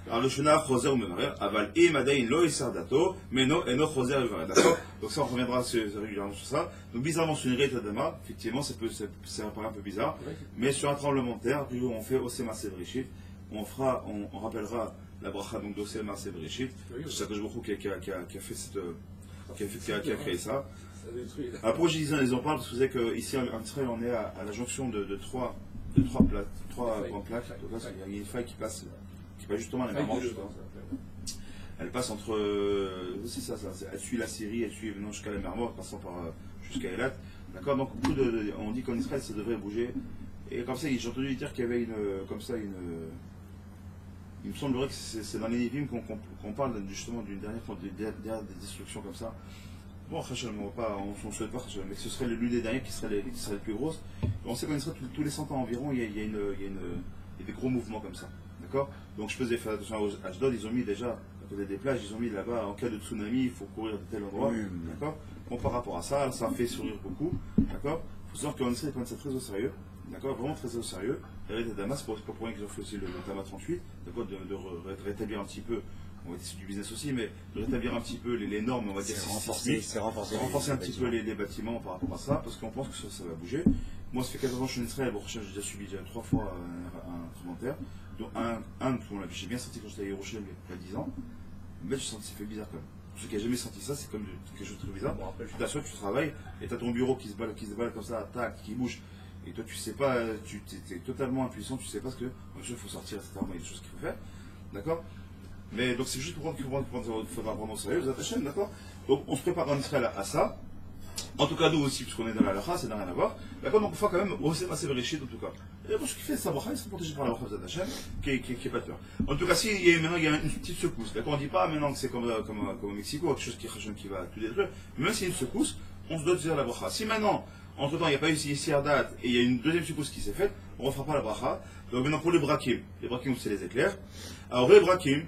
Speaker 1: הראשונה חוזר ומברר, אבל אם עדיין לא יסר דתו, אינו חוזר ומברר. D'accord? Donc ça, on reviendra régulièrement sur ça. Donc bizarrement, sur une rite d'Adama, effectivement, ça paraît un peu bizarre, mais sur un tremblement de terre, on fait Osema Sebrishit, on rappellera la bracha donc d'Osema Sebrishit, c'est Akadosh Baruch Hu qui a créé ça. Après, je disais les en parle parce que vous savez qu'ici en Israël, on est à la jonction de trois grandes plaques. Donc là, il y a une faille qui passe justement à la mer Morte. Elle passe entre. C'est ça, elle suit la Syrie, elle suit venant jusqu'à la mer Morte, passant jusqu'à Eilat. D'accord. Donc on dit qu'en Israël, ça devrait bouger. Et comme ça, j'ai entendu dire qu'il y avait il me semblerait que c'est dans les Névim qu'on parle justement d'une dernière destruction comme ça. Bon, on ne souhaite pas, mais ce serait l'une des dernières qui serait les plus grosses. On sait qu'en Israël, tous les 100 ans environ, il y a des gros mouvements comme ça. D'accord. Donc je faisais faire attention à Ashdod, ils ont mis déjà, à côté des plages, ils ont mis là-bas, en cas de tsunami, il faut courir de tel endroit. D'accord. Bon, par rapport à ça, ça fait sourire beaucoup. D'accord. Il faut savoir qu'en Israël, ils prennent ça très au sérieux. D'accord, vraiment très au sérieux. Et les Damas, c'est pas pour rien qu'ils ont fait aussi le Tama 38, d'accord, de rétablir un petit peu, on va dire c'est du business aussi, mais de rétablir un petit peu les normes, on va dire
Speaker 3: c'est renforcer
Speaker 1: un petit peu les bâtiments par rapport à ça, parce qu'on pense que ça va bouger. Moi, ça fait 14 ans que je suis en Israël, bon, j'ai déjà subi 3 fois un tremblement de terre, dont j'ai bien senti quand j'étais à Yerushalayim il y a 10 ans, mais j'ai senti ça fait bizarre quand même. Pour ceux qui n'ont jamais senti ça, c'est comme quelque chose de très bizarre. Tu t'assois, tu travailles, et tu as ton bureau qui se balade comme ça, tac, qui bouge. Et toi, tu sais pas, tu es totalement impuissant, tu sais pas ce que. Il faut sortir, etc. Il y a des choses qu'il faut faire. D'accord. Mais donc, c'est juste pour prendre au sérieux, vous attachez, d'accord. Donc, on se prépare en Israël à ça. En tout cas, nous aussi, puisqu'on est dans la halakha, ça n'a rien à voir. D'accord. Donc, on fait quand même Osema Sebrishit, en tout cas. Et pour ce qui fait sa bracha, ils sont protégés par la bracha de Hachem, qui est pas de peur. En tout cas, maintenant, il y a une petite secousse. D'accord. On ne dit pas maintenant que c'est comme au Mexico, quelque chose qui va tout détruire. Mais même s'il y a une secousse, on se doit de dire la bracha. Si maintenant, entre temps, il n'y a pas eu Sirdat et il y a une deuxième secousse qui s'est faite, on ne refera pas la bracha. Donc maintenant pour les brakim, c'est les éclairs. Alors les brakim,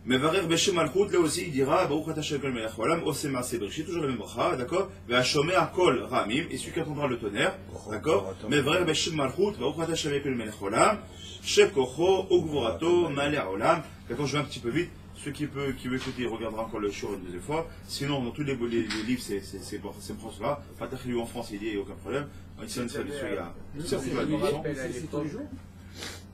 Speaker 1: Mevarer Beshem Malchut, là aussi il dira Baruch Ata Shekel Melech Olam, Osema Sebrishit, toujours la même bracha, d'accord. Ve'ashomer Kol Ramim, et celui qui entendra le tonnerre, d'accord. Mevarer Beshem Malchut, Baruch Ata Shekel Melech Olam, Shekocho, Ugvorato, Maleh Olam. D'accord, je vais un petit peu vite. Ceux qui veut écouter, il regardera encore le show une deuxième fois. Sinon, dans tous les livres, c'est français-là. Fatahilou en France, il y a aucun problème. Ici, on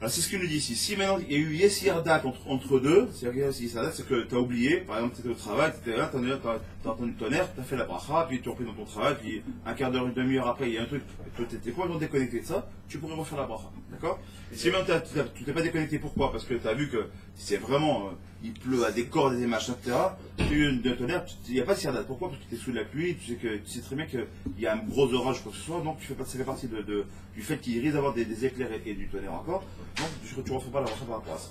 Speaker 1: c'est ce qu'il nous dit ici. Si maintenant il y a eu Yesirdat entre deux, c'est que tu as oublié, par exemple, tu étais au travail, tu étais là, tu as entendu le tonnerre, tu as fait la bracha, puis tu es repris dans ton travail, puis un quart d'heure, une demi-heure après, il y a un truc, tu étais complètement déconnecté de ça, tu pourrais refaire la bracha. D'accord. Si maintenant tu t'es pas déconnecté, pourquoi? Parce que tu as vu que c'est vraiment, il pleut à des cordes, des machins, etc. Tu as eu un tonnerre, il n'y a pas de Yesirdat. Pourquoi? Parce que tu es sous la pluie, tu sais très bien qu'il y a un gros orage ou quoi que ce soit, donc ça fait partie du fait qu'il risque d'avoir des éclairs et du tonnerre encore. Donc tu ne refais pas la bracha par rapport à ça.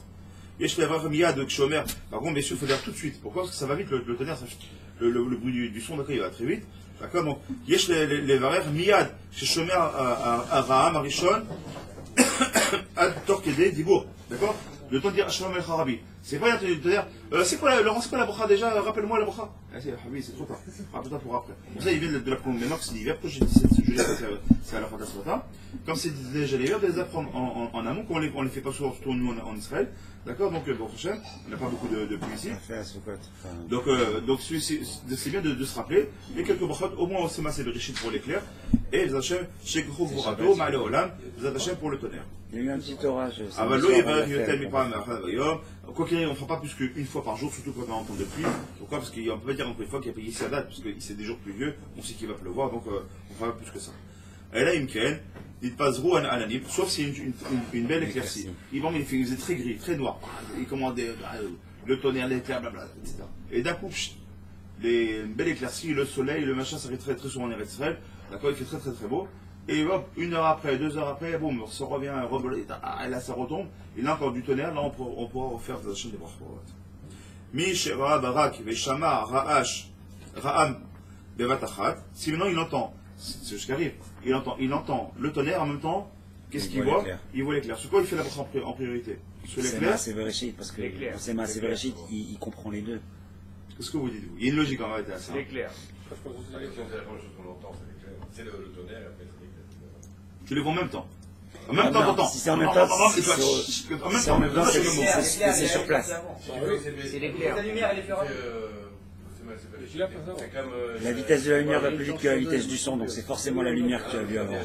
Speaker 1: Et je fais avoir Miyad de Kshomer. Par contre, bien sûr, il faut dire tout de suite. Pourquoi? Parce que ça va vite, le tonnerre, le bruit du son, d'accord, il va très vite. D'accord. Donc, Yesh les Varer Miyad, chez Shomer à Raham, Arishon, Ad Torkede, Dibour. D'accord. Le temps de dire Shalom El Harabi. C'est pas de dire, c'est quoi la bracha déjà? Rappelle-moi la bracha. C'est trop tard. Rappelle-toi pour après. Pour ça, il vient de l'apprendre maintenant que c'est l'hiver. Pourquoi j'ai dit c'est à la fin de ce matin. Comme c'est déjà l'hiver, de les apprendre en amont, qu'on les fait pas souvent, surtout nous en Israël. D'accord. Donc, bon, prochain, on n'a pas beaucoup de pluie ici. Donc, c'est bien de se rappeler. Et quelques brachot, au moins, c'est massé Bereshit pour l'éclair. Et les Hachem, chez Gro Gorato, Ma'ale Olam, les Hachem pour le tonnerre.
Speaker 3: Il y a eu un petit orage.
Speaker 1: Quoi qu'il arrive, on ne fera pas plus qu'une fois par jour, surtout quand on a un temps de pluie. Pourquoi? Parce qu'on ne peut pas dire encore une fois qu'il y a payé sa date, parce que c'est des jours pluvieux, on sait qu'il va pleuvoir, donc on ne fera pas plus que ça. Et là, Imken, il passe roux à l'anime, sauf si c'est une belle éclaircie. Il faisait très gris, très noir. Il commandait le tonnerre, l'éclair, blablabla, etc. Et d'un coup, une belle éclaircie, le soleil, le machin, ça arrive très très souvent en Israël. D'accord, il fait très très très beau. Et hop, 1 heure après, 2 heures après, boum, ça revient, et là ça retombe. Et là encore du tonnerre, là on pourra refaire la chaîne des brachot. Mi sheva barak veshama ra'ash ra'am bevatachat. Si maintenant il entend, c'est ce qui arrive, il entend le tonnerre en même temps, qu'est-ce qu'il voit? Il voit l'éclair. Sur quoi il fait la bracha en priorité? Sur l'éclair?
Speaker 3: C'est Bereshit, parce que c'est Bereshit, il comprend les deux.
Speaker 1: Qu'est-ce que vous dites-vous? Il y a une logique en réalité à ça.
Speaker 4: C'est l'éclair.
Speaker 5: C'est la première chose qu'on entend, c'est l'éclair. C'est le tonnerre, après c'est l'éclair.
Speaker 1: Tu les vois en même temps. En même temps,
Speaker 3: non,
Speaker 1: t'entends.
Speaker 3: si c'est en même temps,
Speaker 1: Et toi,
Speaker 3: c'est
Speaker 1: en même
Speaker 3: c'est
Speaker 1: temps.
Speaker 3: en même temps,
Speaker 1: C'est
Speaker 3: c'est
Speaker 1: le moment.
Speaker 3: c'est sur place.
Speaker 4: C'est l'éclair.
Speaker 6: La lumière, elle est ferrée.
Speaker 2: Je suis là, par exemple.
Speaker 3: La vitesse de la lumière va plus vite que la vitesse du son, donc c'est forcément la lumière que tu as vue avant.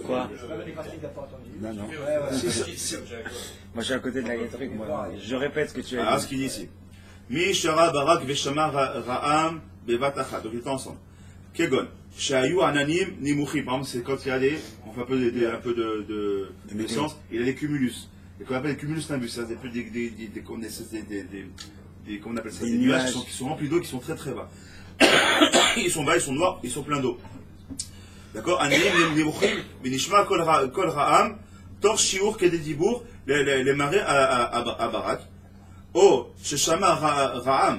Speaker 3: Quoi? Non, non. Moi, je suis à côté de la truc, moi. Je répète ce que tu as
Speaker 1: Ah,
Speaker 3: dit.
Speaker 1: ce qu'il dit ici. Mi shara barak veshama ra'am bevat achat. Donc, ils étaient ensemble. Kegon. Shayu ananim nimuchim. Par exemple, c'est quand il y a des, on fait un peu de science, il y a des cumulus. Et qu'on appelle les cumulus nimbus. C'est un peu comment on appelle ça?
Speaker 3: Des
Speaker 1: Des nuages
Speaker 3: nuages.
Speaker 1: qui sont remplis d'eau, qui sont très très bas. Ils sont bas, ils sont noirs, ils sont pleins d'eau. D'accord? Ananim nimuchim, binishma kol ra'am, tor shiur kededibour, les marées à barak. או ששמע רעם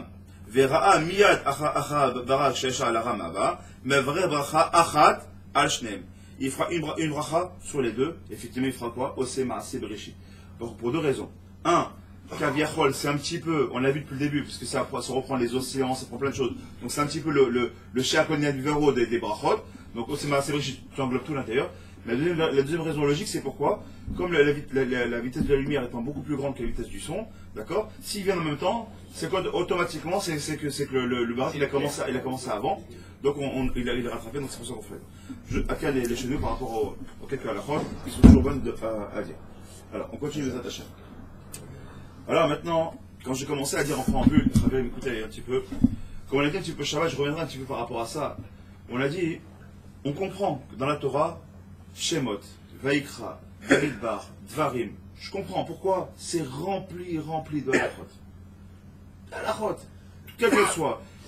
Speaker 1: וראה מיד אחר ברק שיש על הרם הבא, מברך ברכה אחת על שניהם. Il fera une bracha sur les deux. Effectivement, il fera quoi? Ose maaseh bereshit. Pour deux raisons. Un, Kaviachol, c'est un petit peu, on l'a vu depuis le début, parce que ça reprend les océans, ça prend plein de choses. Donc c'est un petit peu le Sheakonia du Vero des brachot. Donc Ose maaseh bereshit, tu englobes tout l'intérieur. La deuxième raison logique, c'est pourquoi, comme la vitesse de la lumière étant beaucoup plus grande que la vitesse du son, d'accord, s'ils viennent en même temps, c'est quoi automatiquement, c'est que le barak il a commencé avant, donc il est rattrapé, donc c'est pour ça qu'on fait. À les chez nous par rapport aux quelques halachot, qui sont toujours bonnes à dire. Alors, on continue les attacher. Alors maintenant, quand j'ai commencé à dire en préambule, il fallait m'écouter un petit peu, comme on a dit un petit peu Shabbat, je reviendrai un petit peu par rapport à ça. On a dit, on comprend que dans la Torah, Shemot, Vaikra, Bamidbar, Dvarim. Je comprends pourquoi c'est rempli de halachot. Halachot, quel que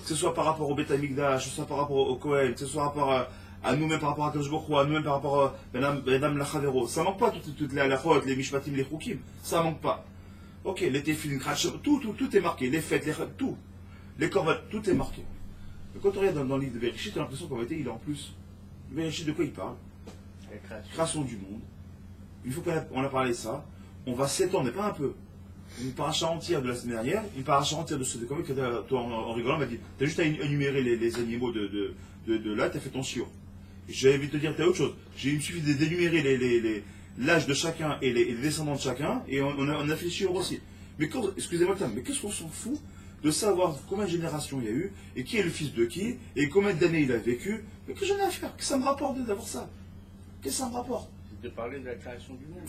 Speaker 1: ce soit par rapport au Beth Amikdash, que ce soit par rapport au Kohen, que ce soit par rapport à nous-mêmes, par rapport à Kadosh Baruch Hu, à nous-mêmes par rapport à Benam Lachavero. Ça manque pas toutes les halachot, les mishpatim, les chukim. Ça manque pas. Ok, les tefilin, tout est marqué, les fêtes, tout. Les korban, tout est marqué. Mais quand on regarde dans le livre de Bereshit, on a l'impression qu'en réalité, il est en plus. Bereshit, de quoi il parle? Création du monde. Une fois qu'on a parlé de ça, on va s'étendre, mais pas un peu. Une paracha entière de la semaine dernière, une paracha entière de ce découvert que toi en rigolant m'a dit, t'as juste à énumérer les animaux de là, t'as fait ton shiur. J'avais envie de te dire, t'as autre chose. Il me suffit d'énumérer l'âge de chacun et les descendants de chacun, et on a fait le shiur aussi. Mais excusez-moi, mais qu'est-ce qu'on s'en fout de savoir combien de générations il y a eu, et qui est le fils de qui, et combien d'années il a vécu, mais que j'en ai à faire, que ça me rapporte d'avoir ça. Qu'est-ce que ça me rapporte?
Speaker 4: De parler de la création du monde.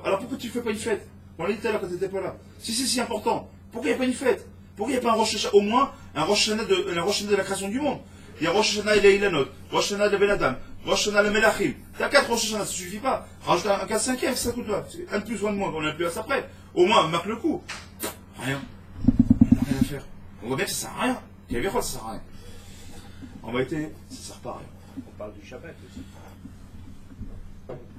Speaker 1: Alors pourquoi tu ne fais pas une fête? On l'a dit tout à l'heure quand tu n'étais pas là. Si c'est si important, pourquoi il n'y a pas une fête? Pourquoi il n'y a pas un Rosh Hashanah, au moins un Rosh Hashanah de la création du monde? Il y a Rosh Hashanah et Leilanot, Rosh Hashanah de Ben Adam, Rosh Hashanah le Melachim. Tu as 4 Rosh Hashanah, ça ne suffit pas. Rajoute un 4/5e, ça coûte pas. Un de plus ou un de moins, on n'a plus à ça près. Au moins, marque le coup. Rien. On n'a rien à faire. On voit bien que ça ne sert à rien. Il y a bien quoi, ça ne sert à rien. En vérité, ça ne sert pas à rien.
Speaker 4: On parle du Shabbat aussi.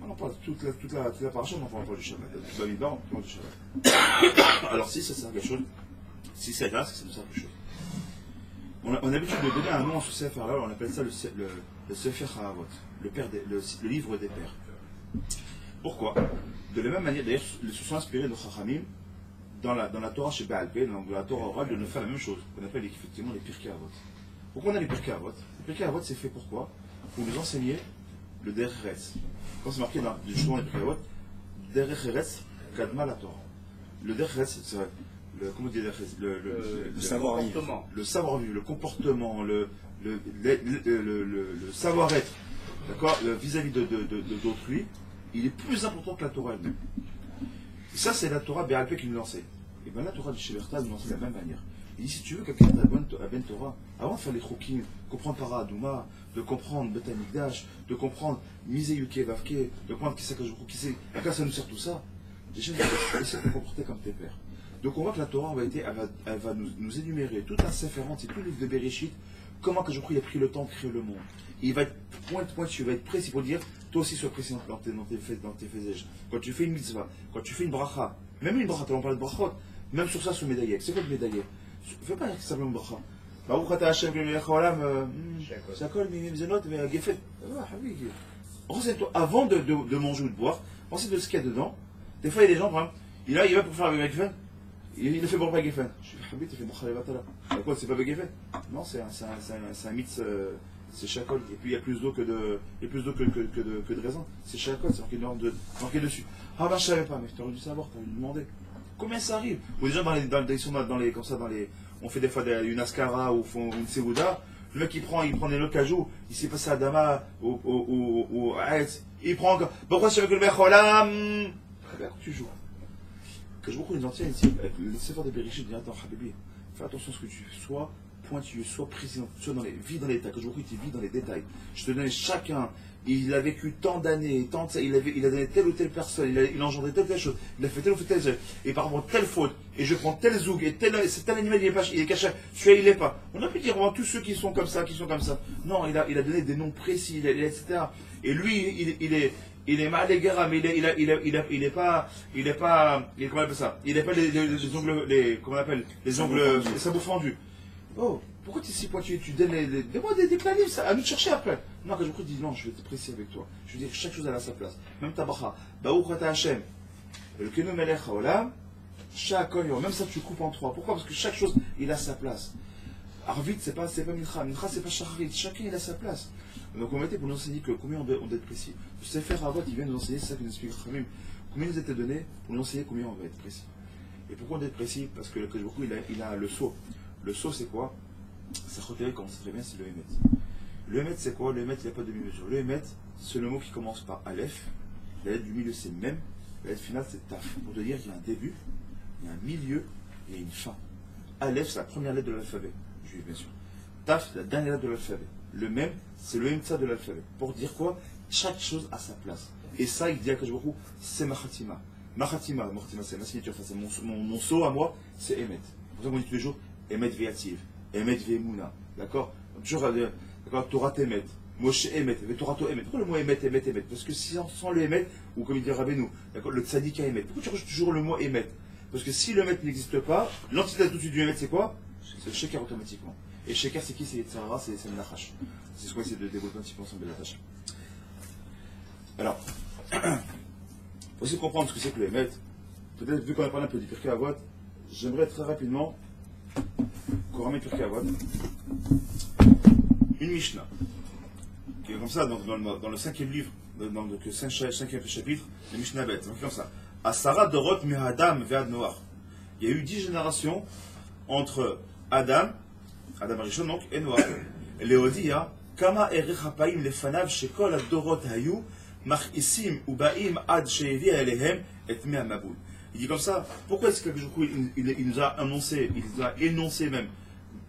Speaker 1: On parle toute la paracha, on parle pas du Shabbat. Tout va vite, on parle du Shabbat. Alors si ça sert à quelque chose, si c'est grave, c'est que ça nous sert à quelque chose. On a l'habitude de donner un nom à ce Sefer là, on appelle ça le Sefer HaAvot, le livre des pères. Pourquoi? De la même manière, d'ailleurs, ils se sont inspirés de Chachamim dans la Torah chez Baal Peh, dans la Torah orale, de ne faire la même chose, qu'on appelle effectivement les Pirkei Avot. Pourquoi on a les Pirkei Avot? Les Pirkei Avot, c'est fait pourquoi? Pour nous enseigner le Derech Eretz. Quand c'est marqué dans justement les Pirkei Avot, Derech Eretz Kadma la Torah. Le Derech Eretz, c'est comment dire Derech Eretz?
Speaker 3: Le savoir-vivre.
Speaker 1: Le savoir-vivre, le comportement, le savoir-être, d'accord, vis-à-vis d'autrui, il est plus important que la Torah elle-même. Et ça, c'est la Torah Béal Peh qui nous l'enseigne. Et bien la Torah de Sheverta nous l'enseigne de la même manière. Il dit, si tu veux quelqu'un de la Ben Torah, avant de faire les trokim, comprendre Paradouma, de comprendre Bet Amikdash, de comprendre Miseyuke Vavke, de comprendre qui c'est que je crois, qui c'est, à quoi ça nous sert tout ça, déjà, essaie de te comporter comme tes pères. Donc on voit que la Torah, en vérité, elle va nous énumérer tout un séphérant, c'est tout le livre de Bereshit, comment que je crois il a pris le temps de créer le monde. Et il va être pointu, il va être précis pour dire, toi aussi sois précis dans tes faisages. Quand tu fais une mitzvah, quand tu fais une bracha, même une bracha, on parle de brachot, même sur ça, sur le médaillé. C'est quoi le médaillé? Fais pas simplement bracha. Baruch ata Hashem melech haolam, shakol mimzonot ve'agefet. Renseigne-toi, avant de manger ou de boire, renseigne de ce qu'il y a dedans. Des fois, il y a des gens, par exemple, il va pour faire avec Geffen, il a fait bracha Geffen. Je dis, Habib, tu fais bracha levatala. Quoi, c'est pas Geffen? Non, c'est un mythe, c'est Shakol. Et puis il y a plus d'eau que de raisin. C'est Shakol, c'est marqué dessus. Ah ben je savais pas, mais tu aurais dû savoir, tu aurais dû demander. Combien ça arrive? Ou déjà comme ça, on fait des fois une ascara ou une sevouda. Le mec il prend des noix de cajou, il s'est passé à Dama ou à Aetz, il prend encore. Pourquoi je fais que le mec tu joues. Que je vois les anciens ici, avec le Sefer de Bereshit, dit attends, Habibi, fais attention à ce que tu fais, sois pointu, sois précis, sois vis dans les détails. Que je vois tu vis dans les détails. Je te donne chacun, il a vécu tant d'années, tant de ça, il a donné telle ou telle personne, il a engendré telle ou telle chose, il a fait telle ou telle chose, et par rapport à telle faute, et je prends tel zoug, et tel animal, il est caché, celui-là il est pas. On a pu dire, tous ceux qui sont comme ça. Non, il a donné des noms précis, etc. Et lui, il est mal égara, mais il est pas, comment on appelle ça? Il n'est pas les ongles, comment on appelle? Les ongles, les sabots fendus. Oh, pourquoi tu es si pointu? Tu donnes des plans livres, à nous chercher après. Non, quand je me dis non, je vais être précis avec toi. Je veux dire, chaque chose elle a sa place. Même tabacha, Baruch Hashem, le Kenu Melech Haolam, même ça tu coupes en trois. Pourquoi? Parce que chaque chose, il a sa place. Arvit, c'est pas Mincha, Mincha c'est pas Shacharit, chacun il a sa place. Donc on mettait pour nous enseigner que combien on doit être précis. Le Sefer Avot, il vient nous enseigner, c'est ça que nous explique Khamim. Combien il nous a été donné pour nous enseigner combien on va être précis. Et pourquoi on doit être précis? Parce que le Kadosh Baruch Hu, il a le sceau. Le sceau c'est quoi? Ça reterre comme on sait très bien, c'est le Emet. Le Emet c'est quoi? Le Emet il n'y a pas de demi-mesure. Le Emet c'est le mot qui commence par Aleph. La lettre du milieu c'est Mem. La lettre finale c'est Taf. Pour te dire qu'il y a un début, il y a un milieu et une fin. Aleph c'est la première lettre de l'alphabet juif bien sûr. Taf c'est la dernière lettre de l'alphabet. Le Mem c'est le Emtsa de l'alphabet. Pour dire quoi? Chaque chose a sa place. Et ça il dit à Kadosh Baruch Hu, c'est ma Khatima. Ma Khatima c'est ma signature, c'est mon sceau à moi, c'est Emet. C'est pour ça qu'on dit tous les jours Emet Ve'ativ, Emet Ve'emuna. D'accord? Toujours, d'accord, Torah Emet, Moshe Emet, Torah Emet. Pourquoi le mot Emet? Parce que sans le Emet, ou comme il dit Rabbeinu, d'accord, le Tzadika Emet. Pourquoi tu rajoutes toujours le mot Emet? Parce que si le Emet n'existe pas, l'entité tout de suite du Emet c'est quoi? C'est le Sheker automatiquement. Et Sheker c'est qui? C'est Tzara, c'est le Nachash. C'est ce qu'on essaie de développer un petit peu ensemble de la tâche. Alors, pour essayer de comprendre ce que c'est que le Emet, peut-être vu qu'on a parlé un peu du Pirkei Avot, j'aimerais très rapidement qu'on ramène Pirkei Avot, une Mishnah, qui est comme ça, dans le cinquième livre, dans le cinquième chapitre, le Mishnah Bet, donc comme ça. Asara Dorot Mehadam Ve'ad Noach. Il y a eu 10 générations entre Adam Rishon donc, et Noach. Léodia, Kama Erech HaPaim Lefanav Shekol Adorot Hayu, Machisim Ubaim Ad Sheevi Alehem et Mea Maboul. Il dit comme ça, pourquoi est-ce que il nous a annoncé, il nous a énoncé même,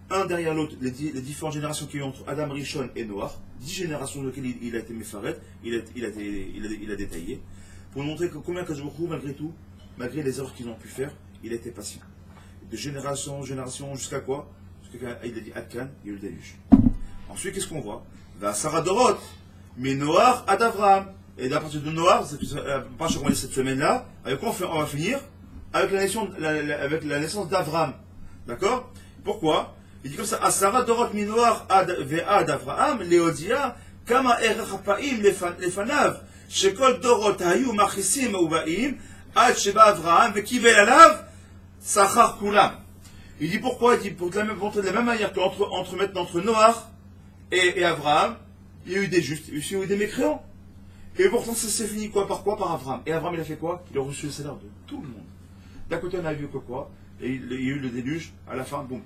Speaker 1: un derrière l'autre, les différentes générations qu'il y a eu entre Adam Rishon et Noach, 10 générations dans lesquelles il a été méfaret, il a détaillé, pour montrer que combien Kadosh Baruch Hu, malgré tout, malgré les erreurs qu'ils ont pu faire, il a été patient. De génération en génération, jusqu'à quoi? Jusqu'à il a dit Adkan, il y a eu le déluge. Ensuite, qu'est-ce qu'on voit? Va Sarah Dorot, mais Noach Ad Avram. Et à partir de Noach, cette semaine-là, avec quoi on va finir? Avec la naissance d'Avram. D'accord? Pourquoi? Il dit comme ça, Asara Dorot Minoar Ve'ad Avraham, Léodia, Kama Erech HaPaim Lefanav, Shekol Dorot Hayu Machisim Ubaim, Ad Sheba Avraham, Ve'kivel Alav, Sachar Kulam. Il dit pourquoi? Il dit pour montrer de la même manière qu'entre Noach et Avraham, il y a eu des justes, il y a eu des mécréants. Et pourtant, ça s'est fini quoi? Par quoi? Par Avraham. Et Avraham, il a fait quoi? Il a reçu le salaire de tout le monde. D'un côté, on a vu que quoi? Et il y a eu le déluge, à la fin, boum.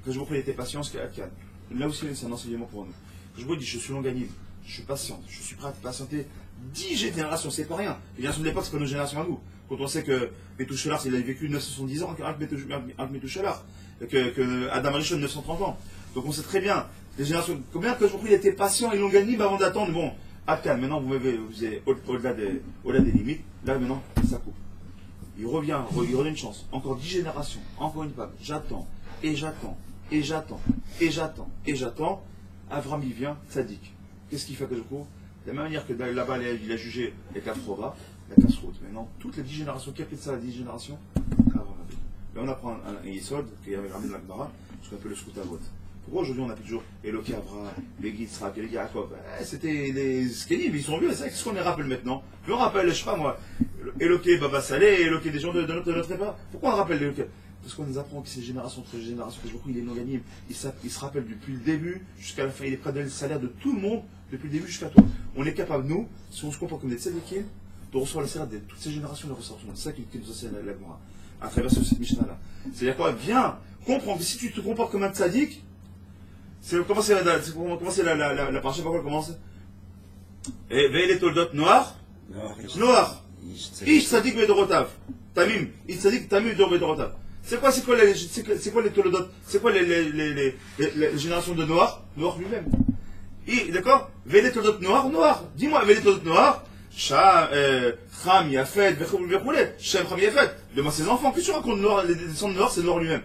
Speaker 1: Que je vous prie, il était patient, ce qu'il y a à Cannes. Là aussi, c'est un enseignement pour nous. Je vous dis, je suis longanime, je suis patient, je suis prêt à patienter 10 générations, c'est pas rien. Les générations de l'époque, c'est pas nos générations à nous. Quand on sait que Metouchelar, il a vécu 970 ans, avec Metouchelar, que Adam Rishon, 930 ans. Donc on sait très bien, les générations, combien que je vous prie, il était patient et longanime avant d'attendre, bon. Akan, maintenant vous êtes au-delà des limites, là maintenant ça coupe. Il revient une chance, encore 10 générations, encore une fois, j'attends, et j'attends, et j'attends, et j'attends, et j'attends, Avram il vient, tzaddik. Qu'est-ce qu'il fait que je cours? De la même manière que là-bas il a jugé les 4 rois, la casse-route. Maintenant, toutes les 10 générations, qui a pris de ça, les 10 générations? Avram. Là on apprend un Yesod, qui avait ramené de l'Akbara, ce qu'on appelle le Scout Avot. Pourquoi aujourd'hui on appelle toujours Eloké Avraham, Begit Srak, Eloké Yaakov? C'était les Skénim, ils sont vieux, c'est ce qu'on les rappelle maintenant. Puis on rappelle, je sais pas moi, Eloké Baba Salé, Eloké des gens de notre époque. Pourquoi on rappelle Eloké? Parce qu'on nous apprend que c'est génération après génération, que il est non-gagnant, il se rappelle depuis le début jusqu'à la fin, il est prêt à donner le salaire de tout le monde, depuis le début jusqu'à toi. On est capable, nous, si on se comporte comme des tzadikim, de recevoir le salaire de toutes ces générations de ressortissants. C'est ça qui nous enseigne la Gemara, à travers cette Mishnah-là. C'est-à-dire quoi? Viens, comprends que si tu te comportes comme un tzadik, comment c'est la parachute, par quoi elle commence? Et veille les toldot noirs, Ish tzadik bedorotav, Tamim, Ish tzadik Tamim bedorotav. C'est quoi les toldot? C'est quoi les générations de Noir? Noir lui-même. D'accord? Veille les toldot noirs. Dis-moi, veille les toldot noirs. Cham, Yafet, Shem, Cham, Yafet. Demande ses enfants. Qu'est-ce que tu racontes? Noir, les descendants de Noir, c'est Noir lui-même.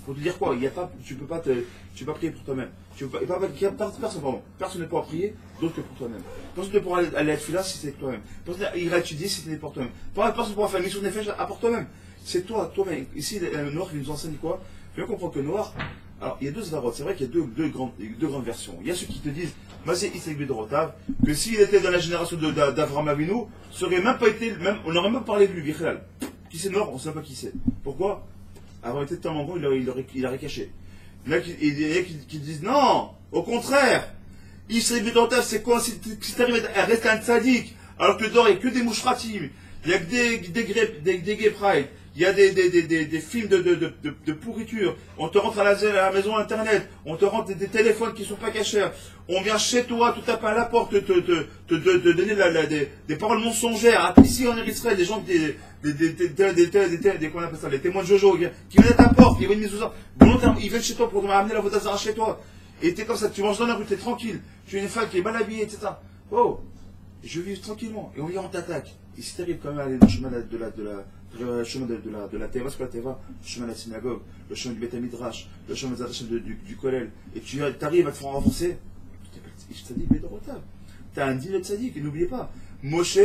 Speaker 1: Pour te dire quoi? Tu peux pas prier pour toi-même. Personne ne pourra prier d'autre que pour toi-même. Personne ne pourra aller à Tfila si c'est avec toi-même. Personne ira étudier si c'est pour toi-même. Personne ne pourra faire une mission de nefesh à pour toi-même. C'est toi-même. Ici, le Noir qui nous enseigne quoi? Il faut bien comprendre que Noir, alors il y a deux svarot. C'est vrai qu'il y a deux grandes versions. Il y a ceux qui te disent, Masé Isaac Bedorotav, que s'il était dans la génération d'Avraham Avinu, on n'aurait même parlé de lui, Bichlal. Qui c'est Noir? On ne sait pas qui c'est. Pourquoi? Avoir été tellement bon, il aurait caché. Il y en a qui disent non, au contraire. Israël Bedorotav, c'est quoi? Si tu arrives à rester un tzaddik, alors que dehors il n'y a que des mouchratim, il n'y a que des gepride, il y a des films de pourriture, on te rentre à la maison internet, on te rentre des téléphones qui ne sont pas cachés, on vient chez toi, tout taper à la porte, te donner des paroles mensongères. Ici en Israël, des gens, qu'on appelle ça, les témoins de Jojo, qui viennent à ta porte, ils viennent volontairement, ils viennent chez toi pour te ramener la vodazara chez toi. Et t'es comme ça, tu manges dans la rue, t'es tranquille, tu es une femme qui est mal habillée, etc. Oh, je vis tranquillement, et on vient, on t'attaque. Et si t'arrives quand même à aller dans le chemin le chemin de la Teva, c'est quoi la Teva? Le chemin de la synagogue, le chemin du Beth Midrash, le chemin du Kollel, et tu arrives à te faire renforcer, tu t'appelles Bedorotav. T'as un deal de tzaddik, et n'oubliez pas. Moshe,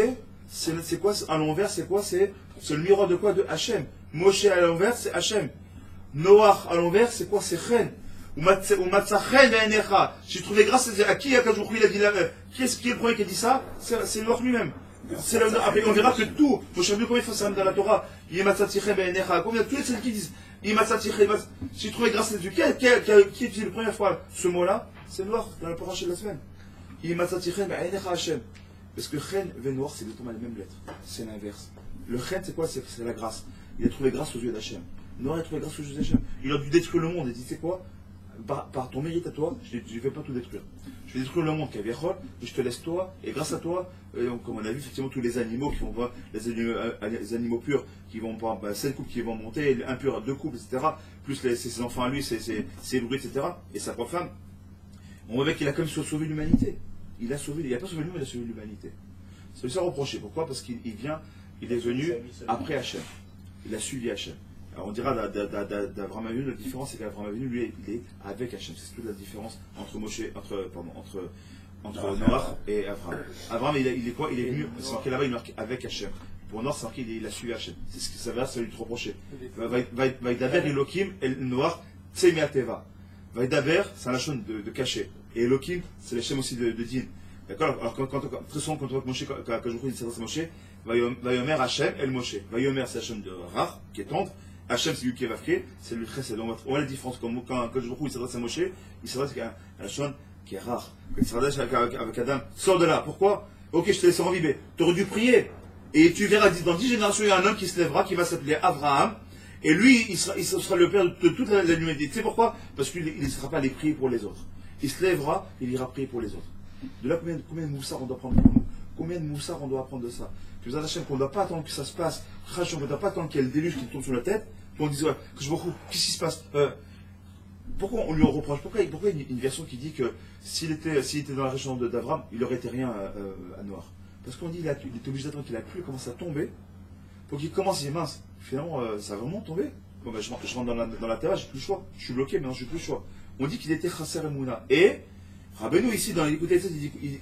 Speaker 1: c'est quoi? À l'envers, c'est quoi? C'est le miroir de quoi? De Hachem. Moshe à l'envers, c'est Hachem. Noach à l'envers, c'est quoi? C'est Chen. J'ai trouvé grâce à qui? À Kajoukou, il a dit là. Qui est le premier qui a dit ça? C'est Noach lui-même. Après, on verra que tout, Moshe Rabbeinu, combien de fois ça dans la Torah? Combien tous les tzaddikim qui disent j'ai trouvé grâce à Dieu. Qui a dit la première fois ce mot-là? C'est Noach dans la paracha de la semaine. Parce que Chen et Noach, c'est exactement les mêmes lettres. C'est l'inverse. Le Chen, c'est quoi? C'est la grâce. Il a trouvé grâce aux yeux d'Hachem. Noach a trouvé grâce aux yeux d'Hachem. Il a dû détruire le monde. Il dit, c'est quoi? Par ton mérite à toi, je ne vais pas tout détruire. Je vais détruire le monde qui a Viachol, mais je te laisse toi, et grâce à toi, comme on a vu, effectivement, tous les animaux qui vont voir, les animaux purs qui vont voir, 7 couples qui vont monter, impurs 2 couples, etc., plus ses enfants à lui, ses bruits, etc., et sa propre femme. On voit qu'il a quand même sauvé l'humanité. Il n'a pas sauvé l'humanité, il a sauvé l'humanité. Ça lui s'est reproché. Pourquoi? Parce qu'il est venu après Hachem. Il a suivi Hachem. Alors on dira d'Avraham Avinu, la différence c'est qu'Avraham Avinu, lui, il est avec Hachem. C'est toute la différence entre Noach et Avraham. Avraham, il est quoi? Il est venu, c'est marqué là-bas, il est marqué avec Hachem. Pour Noach, c'est marqué, il a suivi Hachem. C'est ce que ça veut dire, ça lui reprocher. Vaïdaber Elohim, El Noach, Tsemi Ateva. Vaïdaber, c'est un lachon de cacher. Et Elohim, c'est l'Hachem aussi de Din. D'accord? Alors, très souvent, quand on voit que Moshe, quand il s'adresse à Moshe, Vayomer Hachem, El Moshe. Vayomer, c'est Hachem de Rach, qui est tendre. Hachem, c'est lui qui est vafké, c'est lui Chesed. On voit la différence. Quand il s'adresse à Moshe, il s'adresse avec un Hachem qui est rare. Quand il s'adresse avec Adam, sors de là. Pourquoi? Ok, je te laisse enviber. Tu aurais dû prier. Et tu verras, dans 10 générations, il y a un homme qui se lèvera, qui va s'appeler Avraham. Et lui, il sera le père de toute l'humanité. Tu sais pourquoi? Parce qu'il ne sera pas allé prier pour les autres. Il se lèvera, il ira prier pour les autres. De là, combien de moussards on doit prendre pour nous? Combien de moussards on doit apprendre de ça? Que vous avez qu'on ne doit pas attendre que ça se passe. On ne doit pas attendre qu'il y ait le déluge qui tombe sur la tête. On dit, ouais, qu'est-ce qui se passe? Pourquoi on lui reproche? Pourquoi il y a une version qui dit que s'il était dans la région d'Abraham, il n'aurait été rien à Noir? Parce qu'on dit qu'il est obligé d'attendre qu'il a plu, commence à tomber, pour qu'il commence, il dit mince, finalement, ça va vraiment tomber. Bon, ben, je rentre dans la terre, j'ai plus le choix. Je suis bloqué, maintenant j'ai plus le choix. On dit qu'il était Chasser Emouna. Et Rabbeinu ici, dans l'écoute,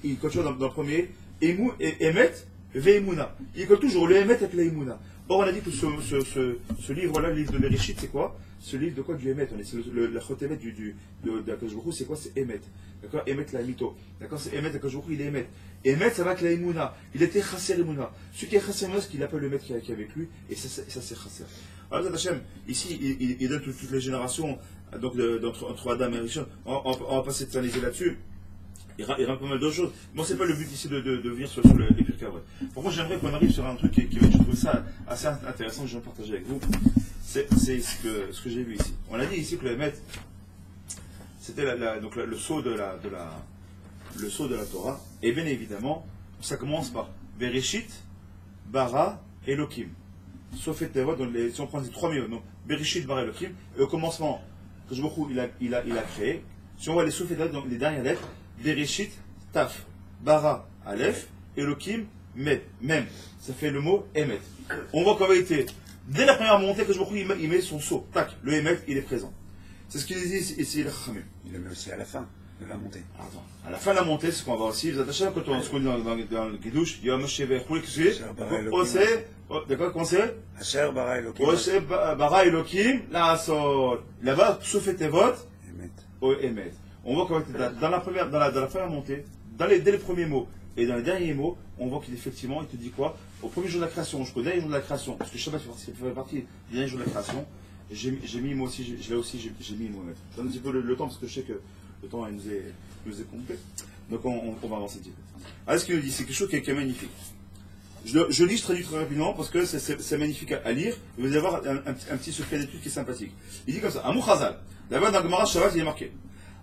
Speaker 1: il colle toujours dans le premier, Emet, Ve'emouna. Il colle toujours le Emet avec la Emouna. Or, on a dit que ce livre-là, le livre de Bereshit, c'est quoi? Ce livre de quoi? Du Emet. C'est la Chotemet de Akadosh Baruch Hu, c'est quoi? C'est Emet. D'accord? Emet la Mito. D'accord? C'est Emet, Akadosh Baruch Hu, il est Emet. Emet, ça va avec la Emouna. Il était Chasser Emouna. Celui qui est Chasser Emouna, c'est qu'il appelle le Emet qui est avec lui, et ça c'est Chasser. Alors, Hashem, ici, il donne toutes les générations, donc, entre Adam et Rishon. On va pas s'éterniser là-dessus. Il ramène pas mal d'autres choses. Moi, c'est pas le but ici de venir sur les Pirkei Avot. Par contre, j'aimerais qu'on arrive sur un truc qui va, je trouve ça assez intéressant, que je vais partager avec vous. C'est ce que j'ai vu ici. On a dit ici que le Emet, c'était donc le sceau de la Torah. Et bien évidemment, ça commence par Bereshit, Bara, Elohim. Sauf et Tevot, si on prend les trois mots, donc Bereshit, Bara, Elohim, et au commencement, que je beaucoup il a créé. Si on voit les Sauf et Tevot, donc les dernières lettres, Bereshit, Taf, Bara, Aleph, Elohim, Mem. Ça fait le mot Emet. On voit qu'en vérité, dès la première montée, que je beaucoup il met son sceau. Tac, le Emet, il est présent. C'est ce qu'il dit ici, le Chachamim.
Speaker 3: Il le met aussi à la fin de la montée.
Speaker 1: Attends. À la fin de la montée, c'est ce qu'on va aussi. Vous attachez quand on se connaît dans le Kiddush, il y a un monsieur Verhouli qui suit. D'accord, comment c'est?
Speaker 3: Asher bara Elohim.
Speaker 1: Asher bara Elohim, là-bas, sauf et Tevot, Emet. On voit qu'en dans la première montée, dès les premiers mots et dans les derniers mots, on voit qu'effectivement, il te dit quoi? Au premier jour de la création, je connais les jours de la création, parce que Shabbat fait partie des derniers jours de la création. J'ai mis moi aussi, j'ai mis Mohamed. Je donne un petit peu le temps parce que je sais que le temps nous est complet. Donc on va avancer un petit peu. Alors ce qu'il nous dit, c'est quelque chose qui est magnifique. Je lis, je traduis très rapidement parce que c'est magnifique à lire. Vous allez avoir un petit secret d'étude qui est sympathique. Il dit comme ça, Amou Chazal. Là-bas dans le Gemara Shabbat, il est marqué.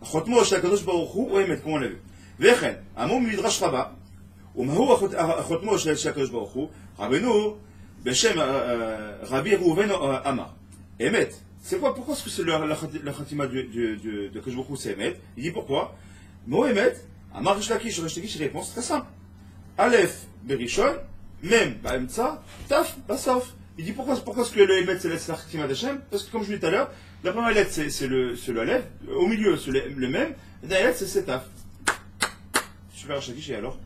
Speaker 1: Chotmo Shakadosh Baruch Hu ou Emet, comme on l'a vu. Vechen, Amou Midrash Rabba. Ou Chotmo Shakadosh Baruch Hu. Rabbeinu, Beshem Rabbi Rouven Amar. Emet. C'est quoi? Pourquoi est-ce que c'est la khatima de Akadosh Baruch Hu, c'est Emet? Il dit pourquoi? Mo Emet, Amar Rish Lakish, réponse très simple. Aleph, Berishon, Mem, Baemtsa, Taf, Basaf. Il dit pourquoi est-ce que le Emet c'est la khatima d'Hachem? Parce que comme je l'ai dit tout à l'heure, la première lettre c'est le Aleph, au milieu c'est le Mem, et la dernière lettre c'est Taf. Super Rish Lakish, et alors?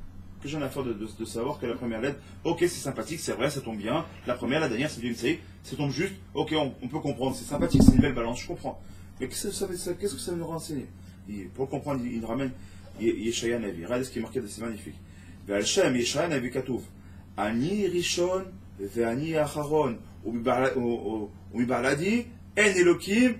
Speaker 1: Que j'en ai à faire de savoir que la première lettre, ok, c'est sympathique, c'est vrai, ça tombe bien. La première, la dernière, c'est du MCI, ça tombe juste, ok, on peut comprendre, c'est sympathique, c'est une belle balance, je comprends. Mais qu'est-ce que ça nous renseigner? Pour le comprendre, il ramène Yeshaya Navi. Regardez ce qui est marqué, c'est magnifique. Ve'al-Shem Yeshaya Navi Katouf. Ani Rishon, Ve'ani Acharon, Umibaladi, En Elokim,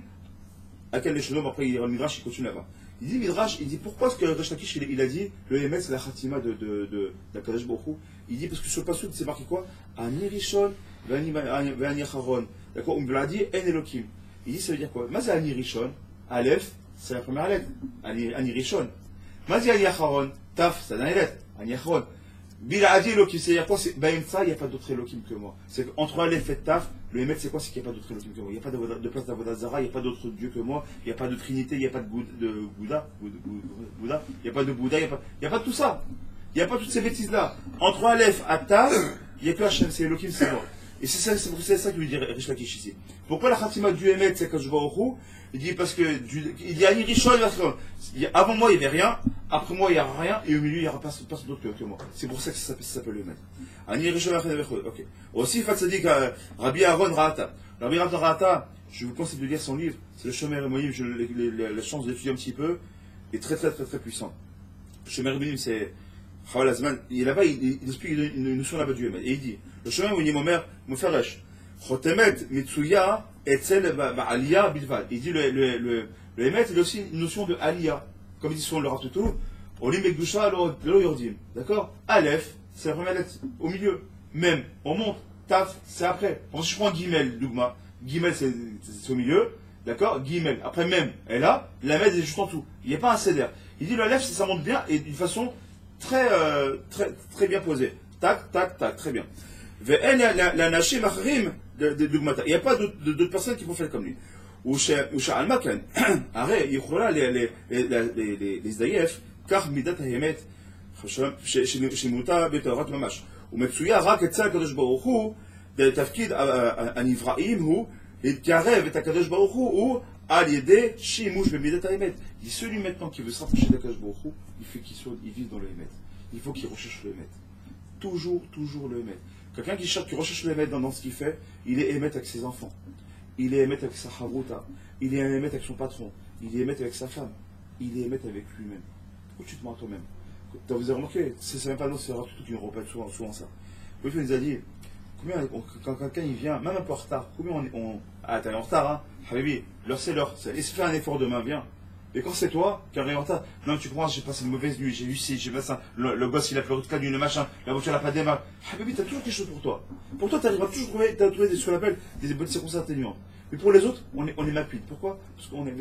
Speaker 1: à quel échelon, après il y a le Midrash, il continue là-bas. Il dit Midrash, il dit pourquoi est-ce que Rish Lakish il a dit le Emet c'est la Khatima de Akadosh Baruch Hu? Il dit parce que sur le passage c'est marqué quoi? Ani Rishon, Ve'ani Acharon. D'accord? On me l'a dit En Elokim. Il dit ça veut dire quoi? Mazi Ani Rishon, Aleph, c'est la première lettre. Ani Rishon. Mazi Ani Acharon, Taf, c'est la dernière lettre. Ani Acharon. Biladi Elokim, c'est-à-dire quoi? Ça, il n'y a pas d'autre Elokim que moi. C'est qu'entre Aleph et Taf, le Emet, c'est quoi? C'est qu'il n'y a pas d'autre Elokim que moi. Il n'y a pas de place d'Avodah Zara, il n'y a pas d'autre Dieu que moi, il n'y a pas de Trinité, il n'y a pas de Bouddha, il n'y a pas de Bouddha, il n'y a pas de tout ça. Il n'y a pas toutes ces bêtises-là. Entre Aleph et Taf, il n'y a que Hachem, c'est Elokim, c'est moi. Et c'est ça que lui dit Rish Lakish ici. Pourquoi la Khatima du Emet, c'est Akadosh Baruch Hu? Il dit parce que il y a Ani Rishon, avant moi il n'y avait rien, après moi il n'y a rien, et au milieu il n'y aura personne d'autre que moi. C'est pour ça que ça s'appelle le Emet. Ani Rishon, ok. Aussi, Fatsadik, Rabbi Aaron Rahata. Rabbi Aaron Rahata, je vous conseille de lire son livre, c'est le Shomer Emonim, j'ai la chance d'étudier un petit peu, il est très puissant. Le Shomer Emonim, c'est et là-bas, il explique une notion là-bas du Emet. Et il dit, le Shomer Emonim Omer, Mufaresh, Chotemet, Mitsuya, Etzel, Aliyah, Bilvad. Il dit le Emet, il a aussi une notion de Aliyah. Comme ils disent souvent le Ratutu, Olim Ekdusha, Lo Yordim. D'accord? Aleph, c'est la première lettre au milieu. Même, on monte. Taf, c'est après. Bon, si je prends Gimel, Dougma, Gimel c'est au milieu. D'accord? Gimel. Après même, et là, la Med est juste en dessous. Il n'y a pas un céder. Il dit le Aleph, ça monte bien et d'une façon très bien posée. Tac, très bien. La Nashim Achrim de Dougmata. Il n'y a pas d'autres personnes qui vont faire comme lui. Ou chez Almakan. Arrête, il y aura les Zayef, car Midat Hayemet, chez Mouta, Betorat Mamash. ומצויה רק אצל הקדוש ברוך הוא, תפקיד הנבראים הוא להתקרב את הקדוש ברוך הוא על ידי שימוש במידת האמת. Il celui maintenant qui veut se rapprocher d'Akadosh Baruch Hu, il faut qu'il vive dans le Emet. Il faut qu'il recherche le Emet. Toujours le Emet. Quelqu'un qui recherche le Hémet dans ce qu'il fait, il est Hémet avec ses enfants. Il est Hémet avec sa Havruta. Il est Hémet avec son patron. Il est Hémet avec sa femme. Il est Hémet avec lui-même. Pourquoi tu te mens à toi-même? Vous avez remarqué, c'est même pas nous, c'est tout qui nous répète souvent ça. Il nous a dit, quand quelqu'un il vient, même un peu en retard, combien ah, t'es en retard, hein? Habibi, l'heure c'est l'heure. Et si tu fais un effort demain, viens. Et quand c'est toi qui arrive en retard, non, tu comprends, j'ai passé une mauvaise nuit, j'ai eu ci, j'ai passé ça, le gosse il a pleuré toute la nuit, le machin, la voiture n'a pas démarré. Habibi, t'as toujours quelque chose pour toi. Pour toi, t'arriveras toujours à trouver ce qu'on appelle des bonnes circonstances atténuantes. Mais pour les autres, on est mapuide. Pourquoi? Parce qu'on n'est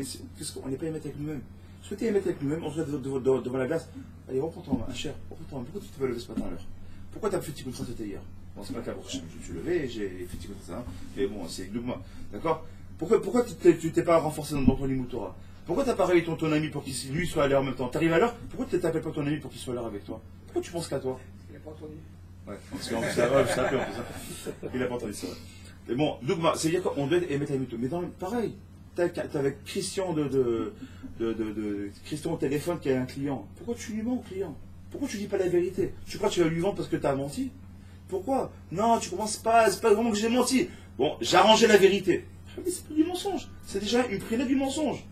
Speaker 1: pas émettre avec nous-mêmes. Parce que tu es émettre avec nous-mêmes, on se met devant la glace. Allez, reprends-toi, un cher, reprends-toi. Pourquoi tu t'es pas levé ce matin à l'heure? Pourquoi t'as fait petit comme ça c'était hier? Bon, c'est pas le cas, je me suis levé et j'ai fait petit comme ça. Mais bon, c'est moi. D'accord? Pourquoi tu t'es pas renforcé dans ton Limoutora? Pourquoi t'as pas réveillé ton ami pour qu'il lui soit à l'heure en même temps? T'arrives à l'heure, pourquoi tu t'appelles pas ton ami pour qu'il soit à l'heure avec toi? Pourquoi tu penses qu'à toi?
Speaker 4: Il n'a pas entendu.
Speaker 1: Ouais, parce qu'en plus, ça va, c'est un peu en plus. Hein. Il a pas entendu ça. Mais bon, Dougma, c'est-à-dire qu'on doit émettre la mytho. Mais pareil, t'as avec Christian Christian au téléphone qui a un client. Pourquoi tu lui mens au client? Pourquoi tu dis pas la vérité? Tu crois que tu vas lui vendre parce que tu as menti? Pourquoi? Non, tu commences pas, c'est pas vraiment que j'ai menti. Bon, j'ai arrangé la vérité. Mais c'est pas du mensonge. C'est déjà une prénée du mensonge.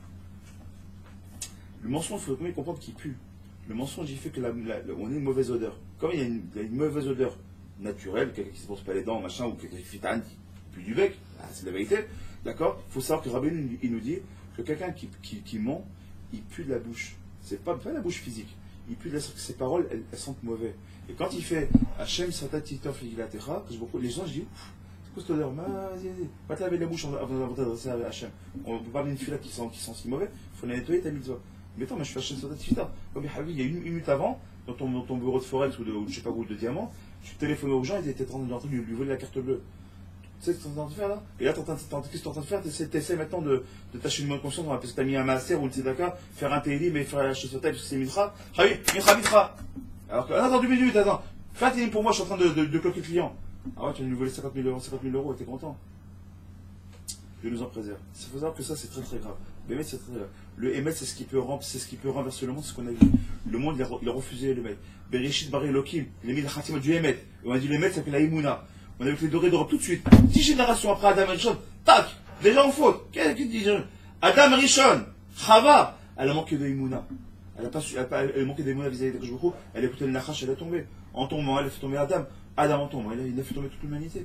Speaker 1: Le mensonge, il faut comprendre qu'il pue. Le mensonge, il fait que on a une mauvaise odeur. Comme il y a une mauvaise odeur naturelle, quelqu'un qui ne se brosse pas les dents, machin, ou quelqu'un qui fait un puis du bec, c'est la vérité. D'accord? Il faut savoir que Rabbi il nous dit que quelqu'un qui ment, il pue de la bouche. C'est pas la bouche physique. Il pue de ses paroles, elles sentent mauvais. Et quand il fait Hachem Sata Titor Figilatecha, les gens, je dis, c'est quoi cette odeur? Va te laver la bouche avant d'adresser à Hachem. On peut pas amener une fille là qui sent si mauvais, il faut la nettoyer ta mitzvah. Mais attends, mais je fais Hachem Sata Titor. Comme il y a une minute avant, dans ton bureau de Forex ou de je sais pas où de diamant, tu téléphonais aux gens, ils étaient en train de lui voler la carte bleue. Tu sais ce que tu es en train de faire là? Et là, qu'est-ce que tu es en train de faire? Tu essaies maintenant de tâcher une bonne conscience, parce que tu as mis un master ou le tzedaka, faire un PLI, mais faire la chesota, parce que c'est mitra. Ah oui, mitra. Alors que, attends, 2 minutes, attends. Fais un téléphone pour moi, je suis en train de cloquer le client. Ah ouais, tu vas lui voler 50 000 euros, et t'es content. Dieu nous en préserve. Il faut savoir que ça, c'est très très grave. Le c'est très grave. Le Hémet, c'est ce qui peut renverser le monde, c'est ce qu'on a vu. Le monde, il a refusé l'Hémet. Bereshit Bari Elohim, il a mis la khatima du Hémet. Et on a dit l'Hémet, ça s'appelle la Imouna. On a vu que les dorés d'Europe tout de suite. 10 générations après Adam Rishon, tac, déjà en faute. Qu'est-ce qu'il dit? Adam Rishon, Chava, elle a manqué de Imouna. Elle a manqué d'Imouna vis-à-vis de Kajboukou. Elle a écouté le Nachash, elle est tombée. En tombant, elle a fait tomber Adam. Adam en tombant, il a fait tomber toute l'humanité.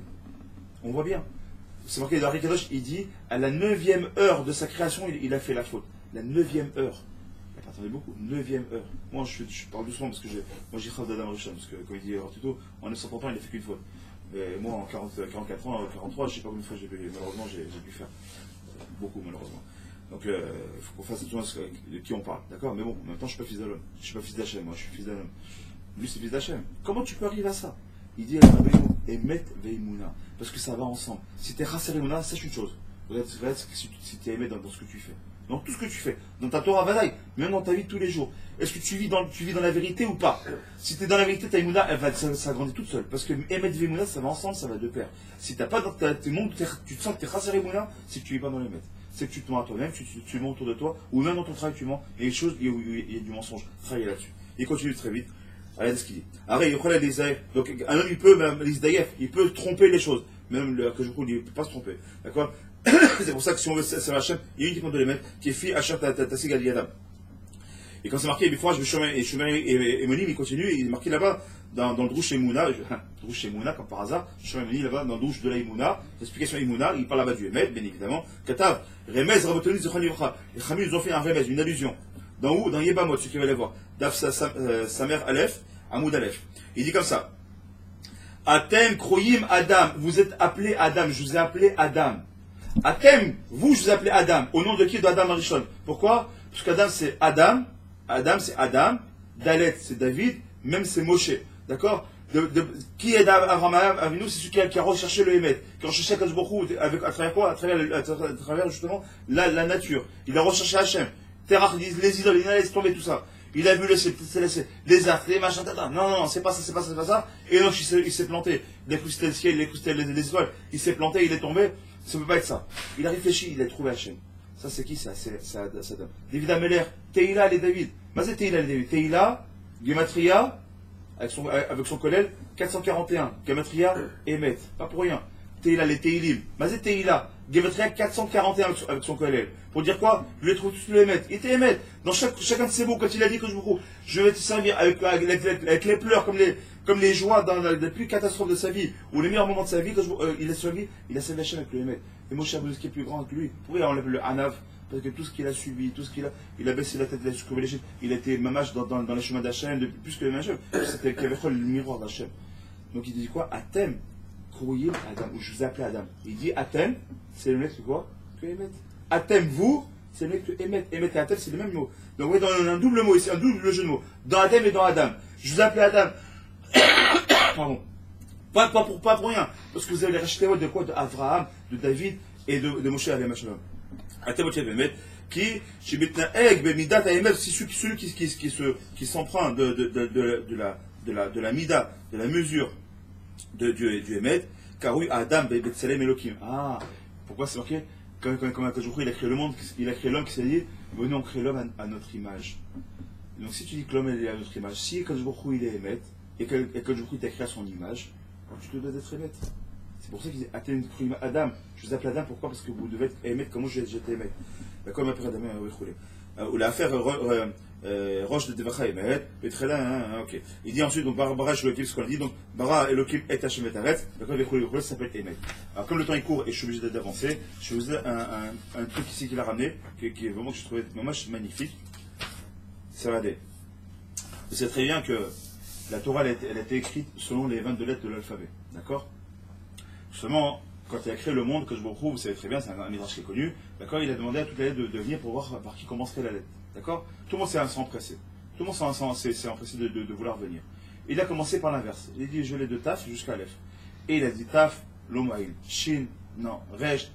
Speaker 1: On voit bien. C'est marqué dans Rikadosh, il dit, à la 9e heure de sa création, il a fait la faute. La 9e heure. Il n'a pas attendu beaucoup. 9e heure. Moi, je parle doucement parce que moi, j'ai craint d'Adam Rishon. Parce que, comme il dit Tuto, en 930 ans, il n'a fait qu'une faute. Et moi, en 44 ans, 43, je ne sais pas combien de fois malheureusement, j'ai pu faire. Beaucoup, malheureusement. Donc, il faut qu'on fasse attention de qui on parle. D'accord? Mais bon, en même temps, je ne suis pas fils d'Alon. Je ne suis pas fils d'Hachem, moi, je suis fils d'Alon. Lui, c'est fils d'Hachem. Comment tu peux arriver à ça? Il dit, Emet Veimouna. Parce que ça va ensemble. Si tu es Rasser Emouna, sache une chose. Si tu es Emet dans ce que tu fais. Dans tout ce que tu fais. Dans ta Torah Vadaï, même dans ta vie de tous les jours. Est-ce que tu vis dans la vérité ou pas? Si tu es dans la vérité, ta Emouna, ça grandit toute seule. Parce que Emet Veimouna, ça va ensemble, ça va de pair. Si tu n'as pas dans tes mondes, tu te sens que tu es Rasser Emouna, c'est que tu n'es pas dans les Emet. C'est que tu te mens à toi-même, tu mens autour de toi, ou même dans ton travail, tu mens. Et les choses, il y a du mensonge. Travaillez là-dessus. Il continue très vite. Allez, ce qu'il dit. Donc, un homme, il peut, même, il peut tromper les choses. Même que je crois, il ne peut pas se tromper. D'accord? C'est pour ça que si on veut c'est Hachem, il y a une équipe de les mettre qui est fille Hachem Tassig Al Yadam. Et quand c'est marqué, des fois, je me suis et Monim, il continue, il est marqué là-bas, dans le Drouche Emouna, Drouche Emouna, comme par hasard, je suis Monim là-bas, dans le Drouche de la Emouna, l'explication Emouna, il parle là-bas du Emet, bien évidemment. Katav, Remez, Rabotoni, Zechon Yivcha. Les Khamis nous ont fait un Remez, une allusion. Dans où? Dans Yebamot, ceux qui veulent aller voir. Daf sa mère Aleph, Amoud Aleph. Il dit comme ça. Atem, Kroyim, Adam. Vous êtes appelé Adam. Je vous ai appelé Adam. Atem, vous, je vous ai appelé Adam. Au nom de qui? D'Adam Arishon. Pourquoi? Parce qu'Adam, c'est Adam. Adam, c'est Adam. Dalet, c'est David. Même, c'est Moshe. D'accord? Qui est Abraham Avinu? C'est celui qui a recherché le Hémet. Qui a recherché Akadosh Baruch Hu, à travers quoi? À travers justement la nature. Il a recherché Hachem. Terach, les idoles, il a laissé tomber tout ça. Il a vu les astres, les machins, tata. Non, c'est pas ça. Et donc, il s'est planté. Il a écouté le ciel, il a écouté les étoiles. Il s'est planté, il est tombé. Ça peut pas être ça. Il a réfléchi, il a trouvé Hachem. Ça, c'est qui? C'est David Ameller. Teila et David. Mais c'est Teila et David. Teila, Gematria, avec son collègue, 441, Gematria, Emet, pas pour rien. Teila, les Teilim, Mazé Teila, Gematria 441 avec son collègue. Pour dire quoi? Je les trouve tous le Emet. Il était Emet. Dans chacun de ces mots, quand il a dit que je vais te servir avec les pleurs, comme les joies dans la plus catastrophe de sa vie, ou les meilleurs moments de sa vie, il a servi Hachem avec le Emet. Et Moshe Rabbeinu, qui est plus grand que lui, pourquoi on l'appelle le Hanav? Parce que tout ce qu'il a subi, tout ce il a baissé la tête, il a été mamash dans les chemins d'Hachem, plus que les Hachem. C'était le miroir d'Hachem. Donc il dit quoi? Atem, Krouïl Adam, ou je vous appelais Adam. Il dit Atem, c'est le mec que quoi? Que Emet. Atem, vous, c'est le mec que Emet. Emet et Atem, c'est le même mot. Donc oui, dans un double mot ici, un double jeu de mots. Dans Atem et dans Adam. Je vous appelais Adam. Pardon. Pas pour rien. Parce que vous avez racheté de quoi? De Abraham, de David et de Moshe Avraham Shalom. Qui, celui qui s'emprunte de la mida, de la mesure du Emet, car oui, Adam, Betselem Elohim. Ah, pourquoi c'est marqué? Quand il a créé le monde, il a créé l'homme qui s'est dit, venez, on crée l'homme à notre image. Donc si tu dis que l'homme est à notre image, si quand il est Emet, et que il t'a créé à son image, tu te dois d'être Emet. C'est pour ça qu'il dit Adam. Je vous appelle Adam, pourquoi? Parce que vous devez être Emet comme moi j'étais Emet. D'accord, ma père Adam, ou l'affaire Roche de Devacha Emet, ok. Il dit ensuite, donc Bara Elohim, ce qu'on dit, donc Bara Elohim et Hashem et Aretz, d'accord, ça s'appelle Emet. Alors comme le temps est court et je suis obligé d'avancer, je vous ai un truc ici qu'il a ramené, qui est vraiment que je trouvais magnifique. Ça va aider. Vous savez très bien que la Torah, elle a été écrite selon les 22 lettres de l'alphabet, d'accord? Justement, quand il a créé le monde, que je vous retrouve, vous savez très bien, c'est un midrash qui est connu, d'accord, il a demandé à toutes les lettres de venir pour voir par qui commencerait la lettre, d'accord. Tout le monde s'est empressé, tout le monde s'est empressé de vouloir venir. Il a commencé par l'inverse, il a dit je l'ai de Taf jusqu'à Aleph. Et il a dit Taf, Lomaïl, Shin, non, Resh,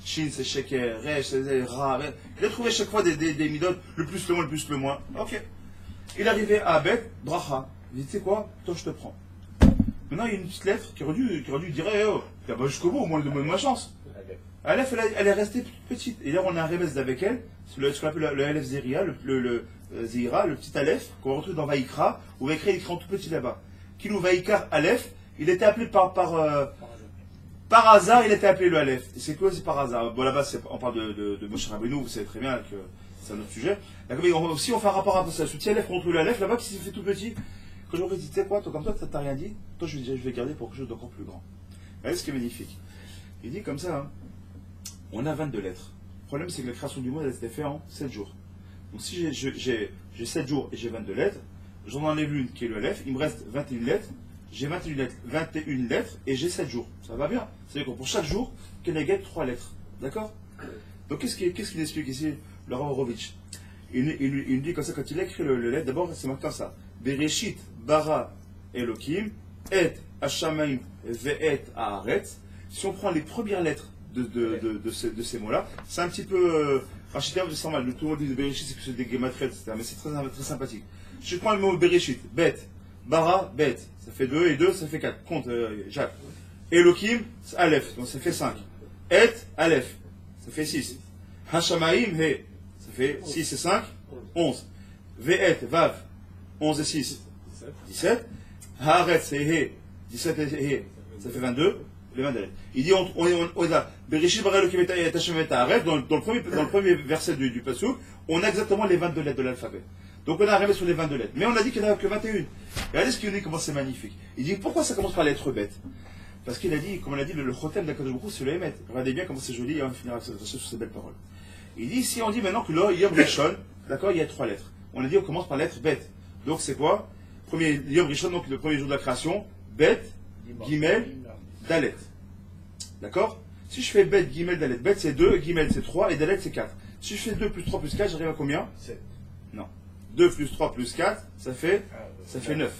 Speaker 1: Shin c'est Sheker, Resh c'est Ra, il a trouvé chaque fois des midotes, le plus le moins, ok. Il est arrivé à Abed, Bracha, il dit tu sais quoi, toi je te prends. Maintenant, il y a une petite lettre qui aurait dû dire oh, bah, jusqu'au bout, au moins de ma chance. Aleph, elle est restée toute petite. Et là, on a un remède avec elle, ce qu'on appelle le Aleph Zeria, le Zira, le petit Aleph, qu'on retrouve dans Vaïkra, où Vaïkra est écrit en tout petit là-bas. Qui nous Vaïkar Aleph, il était appelé par hasard, il était appelé le Aleph. Et c'est quoi, c'est par hasard? Bon, là-bas, on parle de Moshe Rabbeinu, vous savez très bien que c'est un autre sujet. Si on fait un rapport à ça, ce petit Aleph, on retrouve le Aleph là-bas qui s'est fait tout petit. Quand j'aurais dit, tu sais quoi, toi comme toi, t'as rien dit, toi je vais garder pour quelque chose d'encore plus grand. Regardez ce qui est magnifique. Il dit comme ça, hein, on a 22 lettres. Le problème c'est que la création du monde, elle s'était faite en 7 jours. Donc si j'ai 7 jours et j'ai 22 lettres, j'en enlève une qui est le Aleph, il me reste 21 lettres, j'ai 21 lettres et j'ai 7 jours. Ça va bien. C'est-à-dire que pour chaque jour, Keneged 3 lettres. D'accord? Donc qu'est-ce qu'il explique ici, le Rav Horovitch? Il dit comme ça, quand il a écrit le lettre, d'abord c'est marqué comme ça. Bereshit bara Elohim et Hashamaim ve'et haaretz. Si on prend les premières lettres de ces mots-là, c'est un petit peu Rachida, c'est normal. Tout le monde dit Bereshit, c'est que c'est des gématries, etc. Mais c'est très sympathique. Je prends le mot Bereshit, bet, bara, bet, ça fait 2 et 2, ça fait 4. Compte, Jacques. Elohim, c'est Aleph, donc ça fait 5. Et Aleph, ça fait 6. Hashamaim he, ça fait 6 et 5, 11. Ve'et, vav, 11 et 6, 17. Haaretz et He, 17 et He, ça fait 22. Les 22. Il dit, on a Bereshit bara Elohim et Hashem et Haaretz, dans le premier verset du Passouk, on a exactement les 22 lettres de l'alphabet. Donc on a arrivé sur les 22 lettres. Mais on a dit qu'il n'y en a que 21. Regardez ce qu'il dit, comment c'est magnifique. Il dit, pourquoi ça commence par la lettre bête? Parce qu'il a dit, comme on a dit, le chotem d'Akadosh Baruch Hu, c'est le Emet. Regardez bien comment c'est joli, et on finira sur ces belles paroles. Il dit, si on dit maintenant que le Yom Rishon, d'accord, il y a 3 lettres. On a dit, on commence par la lettre bête. Donc c'est quoi? Premier Yom Rishon, donc le premier jour de la création, Bet, Gimel, Dalet. D'accord? Si je fais Bet, Gimel, Dalet, Bet c'est 2, Gimel c'est 3 et Dalet c'est 4. Si je fais 2 plus 3 plus 4, j'arrive à combien?
Speaker 4: 7.
Speaker 1: Non. 2 plus 3 plus 4, ça fait 9.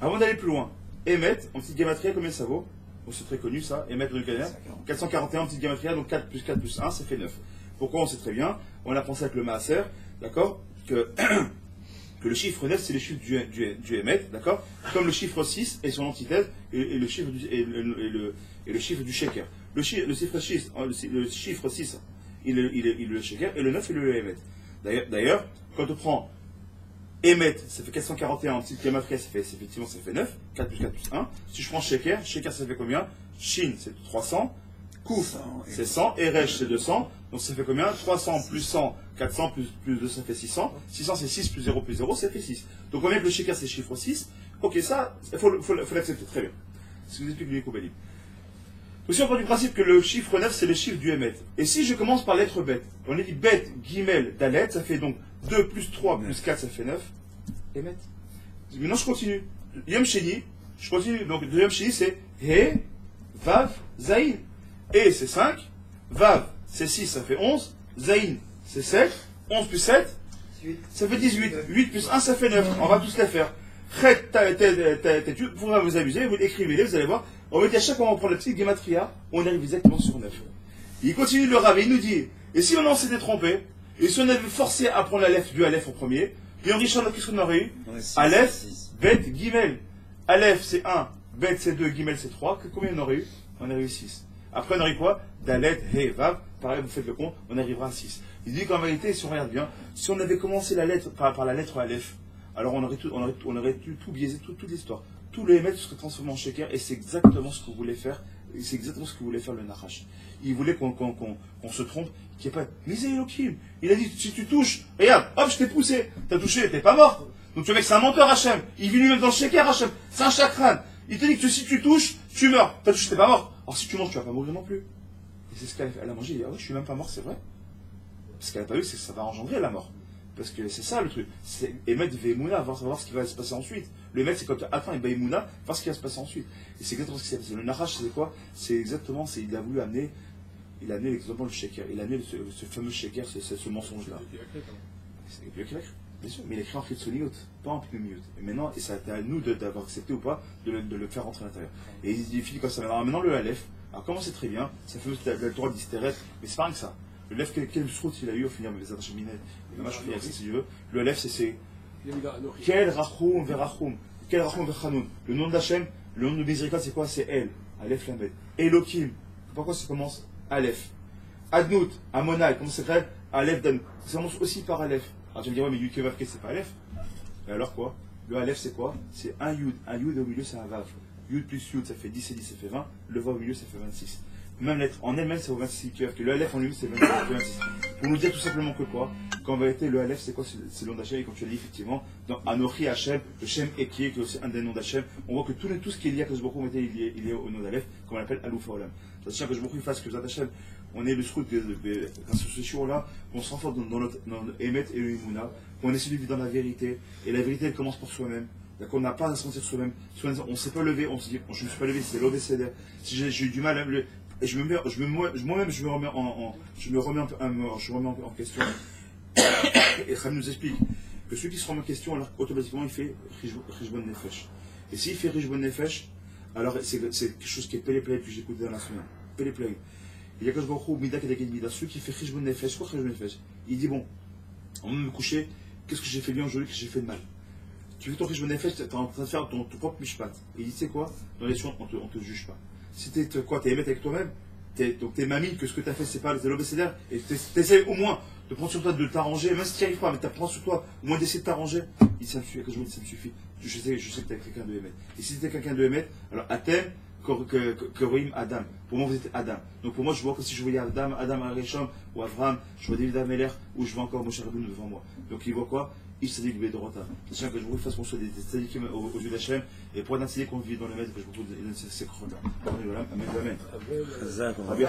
Speaker 1: Avant d'aller plus loin, Emet, en petite gamatria, combien ça vaut? Oh, c'est très connu ça, Emet de Canada. 441 en petite gamatria, donc 4 plus 4 plus 1, ça fait 9. Pourquoi? On sait très bien, on a pensé avec le Maaser, d'accord, que le chiffre 9 c'est le chiffre du Emet, d'accord, comme le chiffre 6 est son antithèse et le chiffre du Sheker. Le chiffre 6, il est le Sheker et le 9 il est le Emet. D'ailleurs, quand on prend Emet, ça fait 441, en petite gamatria, effectivement, ça fait 9. 4 plus 4 plus 1. Si je prends Sheker, Sheker, ça fait combien? Shin, c'est 300. Kouf, c'est 100. Eresh, c'est 200. Donc ça fait combien? 300 plus 100, 400 plus 2, ça fait 600. 600, c'est 6 plus 0, ça fait 6. Donc on voit que le Sheker, c'est le chiffre 6. Ok, ça, il faut l'accepter. Très bien. C'est ce que vous explique Nikoubali. Aussi, on part du principe que le chiffre 9, c'est le chiffre du Emet. Et si je commence par lettre Bet, on a dit Bet, Gimel, Dalet, ça fait donc 2 plus 3 plus 4, ça fait 9. Emet. Maintenant, je continue. Yom Sheni, je continue. Donc, le Yom Sheni, c'est He, Vav, Zain. E, c'est 5. Vav, c'est 6, ça fait 11. Zain, c'est 7. 11 plus 7, ça fait 18. 8 plus 1, ça fait 9. On va tous les faire. Vous pourrez vous amuser, vous écrivez-les, vous allez voir. On va dire à chaque fois qu'on prend la petite gematria, on arrive exactement sur 9. Il continue le Rav, il nous dit, et si maintenant on s'était trompé, et si on avait forcé à prendre l'Aleph du Aleph en premier, et en richard, qu'est-ce qu'on aurait eu? Aleph, Bet, Gimel. Aleph c'est 1, Bet c'est 2, Gimel c'est 3. Combien on aurait eu? On aurait eu 6. Après on aurait eu quoi? Dalet, He, Vav. Pareil, vous faites le compte, on arrivera à 6. Il dit qu'en vérité, si on regarde bien, si on avait commencé la lettre par la lettre Aleph, alors on aurait tout biaisé, toute l'histoire. Tous les émettes seraient transformés en sheker, et c'est exactement ce que voulait faire. C'est exactement ce que voulait faire le Nachash. Il voulait qu'on se trompe, qu'il n'y ait pas de misé Elohim. Il a dit, si tu touches, regarde, hop, je t'ai poussé, t'as touché, t'es pas mort. Donc tu vois que c'est un menteur Hachem. Il vit lui-même dans le sheker Hachem. C'est un chakran. Il te dit que si tu touches, tu meurs. T'as touché, t'es pas mort. Alors si tu manges, tu vas pas mourir non plus. Et c'est ce qu'elle a mangé. Il dit, ah ouais, je suis même pas mort, c'est vrai. Parce qu'elle n'a pas vu, c'est que ça va engendrer la mort. Parce que c'est ça le truc. C'est émettre Veimouna, voir ce qui va se passer ensuite. Le émettre, c'est quand tu attends et Veimouna, voir ce qui va se passer ensuite. Et c'est exactement ce qui s'est passé. Le Nachash, c'est quoi? C'est exactement, il a voulu amener, il a amené exactement le shaker. Il a amené ce fameux shaker, ce mensonge-là. C'est lui qui l'a écrit, bien sûr. Mais il a écrit en Chitsoniot, pas en Pneumiot. Et maintenant, et ça a été à nous d'avoir accepté ou pas de le faire rentrer à l'intérieur. Et il finit comme ça. Alors maintenant, le Aleph, alors comment c'est très bien, ça fait la Torah d'Isteret, mais c'est pas rien que ça. Le Lef, quel srout il a eu au finir avec les attachés minets, si tu veux. Le Lef, c'est quel rachum verachum, quel rachum verchanoun. Le nom d'Hachem, le nom de miséricorde, c'est quoi? C'est El, Aleph Lamed. Elohim, pourquoi ça commence? Aleph. Adnout, Amonai, comment ça s'appelle? Aleph Dan. Ça commence aussi par Aleph. Alors tu vas me dire, ouais, mais Yud Kevav, c'est pas Aleph. Et alors quoi? Le Aleph, c'est quoi? C'est un Yud. Un Yud au milieu, c'est un Vav. Yud plus Yud, ça fait 10 et 10, ça fait 20. Le Vav au milieu, ça fait 26. Même lettre en elle-même, ça vaut 26 keuf, que le Aleph en lui, c'est 26. Pour nous dire tout simplement que quoi? Qu'en vérité, le Aleph, c'est quoi? C'est le nom d'Hachem, et quand tu as dit effectivement, dans Anochi Hachem, le Shem Ekié, qui est aussi un des noms d'Hachem, on voit que tout ce qui est lié à Kajbourou, il est au nom d'Aleph, comme on l'appelle Alouf Olam. Ça tient que Kajbourou fasse que Hachem, on est le srout grâce à ce jour-là, qu'on se renforce dans notre Emet et le Imuna, qu'on essaie de vivre dans la vérité, et la vérité, elle commence par soi-même. D'accord, on n'a pas à se sentir soi-même. On ne s'est pas levé, on se dit, je ne me suis pas levé, c'est l'obécéder. Si j'ai eu du mal à me lever, et moi-même, je me remets en question. Et Khan nous explique que celui qui se remet en question, alors automatiquement, il fait Rishbon Nefesh. Et s'il fait Rishbon Nefesh, alors c'est quelque chose qui est Péléplay, que j'ai écouté dans la semaine. Péléplay. Il y a Kash Baruch Hu, Mida Kedagin Mida. Celui qui fait Rishbon Nefesh, quoi Rishbon Nefesh? Il dit, bon, on va me coucher, qu'est-ce que j'ai fait bien aujourd'hui, qu'est-ce que j'ai fait de mal? Tu fais ton Rishbon Nefesh, tu es en train de faire ton propre mishpat. Et il dit, tu sais quoi? Dans les soins, on te juge pas. Si t'es émettre avec toi-même, donc t'es mamie que ce que t'as fait c'est pas l'obécédaire, et t'essayes au moins de prendre sur toi de t'arranger, même si tu n'y arrives pas, mais t'apprends sur toi au moins d'essayer de t'arranger, il dit ça me suffit, que je me dis ça me suffit. Je sais que t'es quelqu'un de émettre. Et si t'es quelqu'un de émettre, alors Atem, que Adam. Pour moi vous êtes Adam. Donc pour moi je vois que si je voyais Adam Arisham ou Avraham, je vois David Ameler ou je vois encore Moshe Rabbeinu devant moi. Donc il voit quoi? Il s'est dit que Bédorota. C'est-à-dire que je vous fasse qu'on soit des tzadikim aux yeux d'Hachem, et pour un tzadik qu'on vit dans le maître, que je vous donne ces croix-là. Amen. Amen.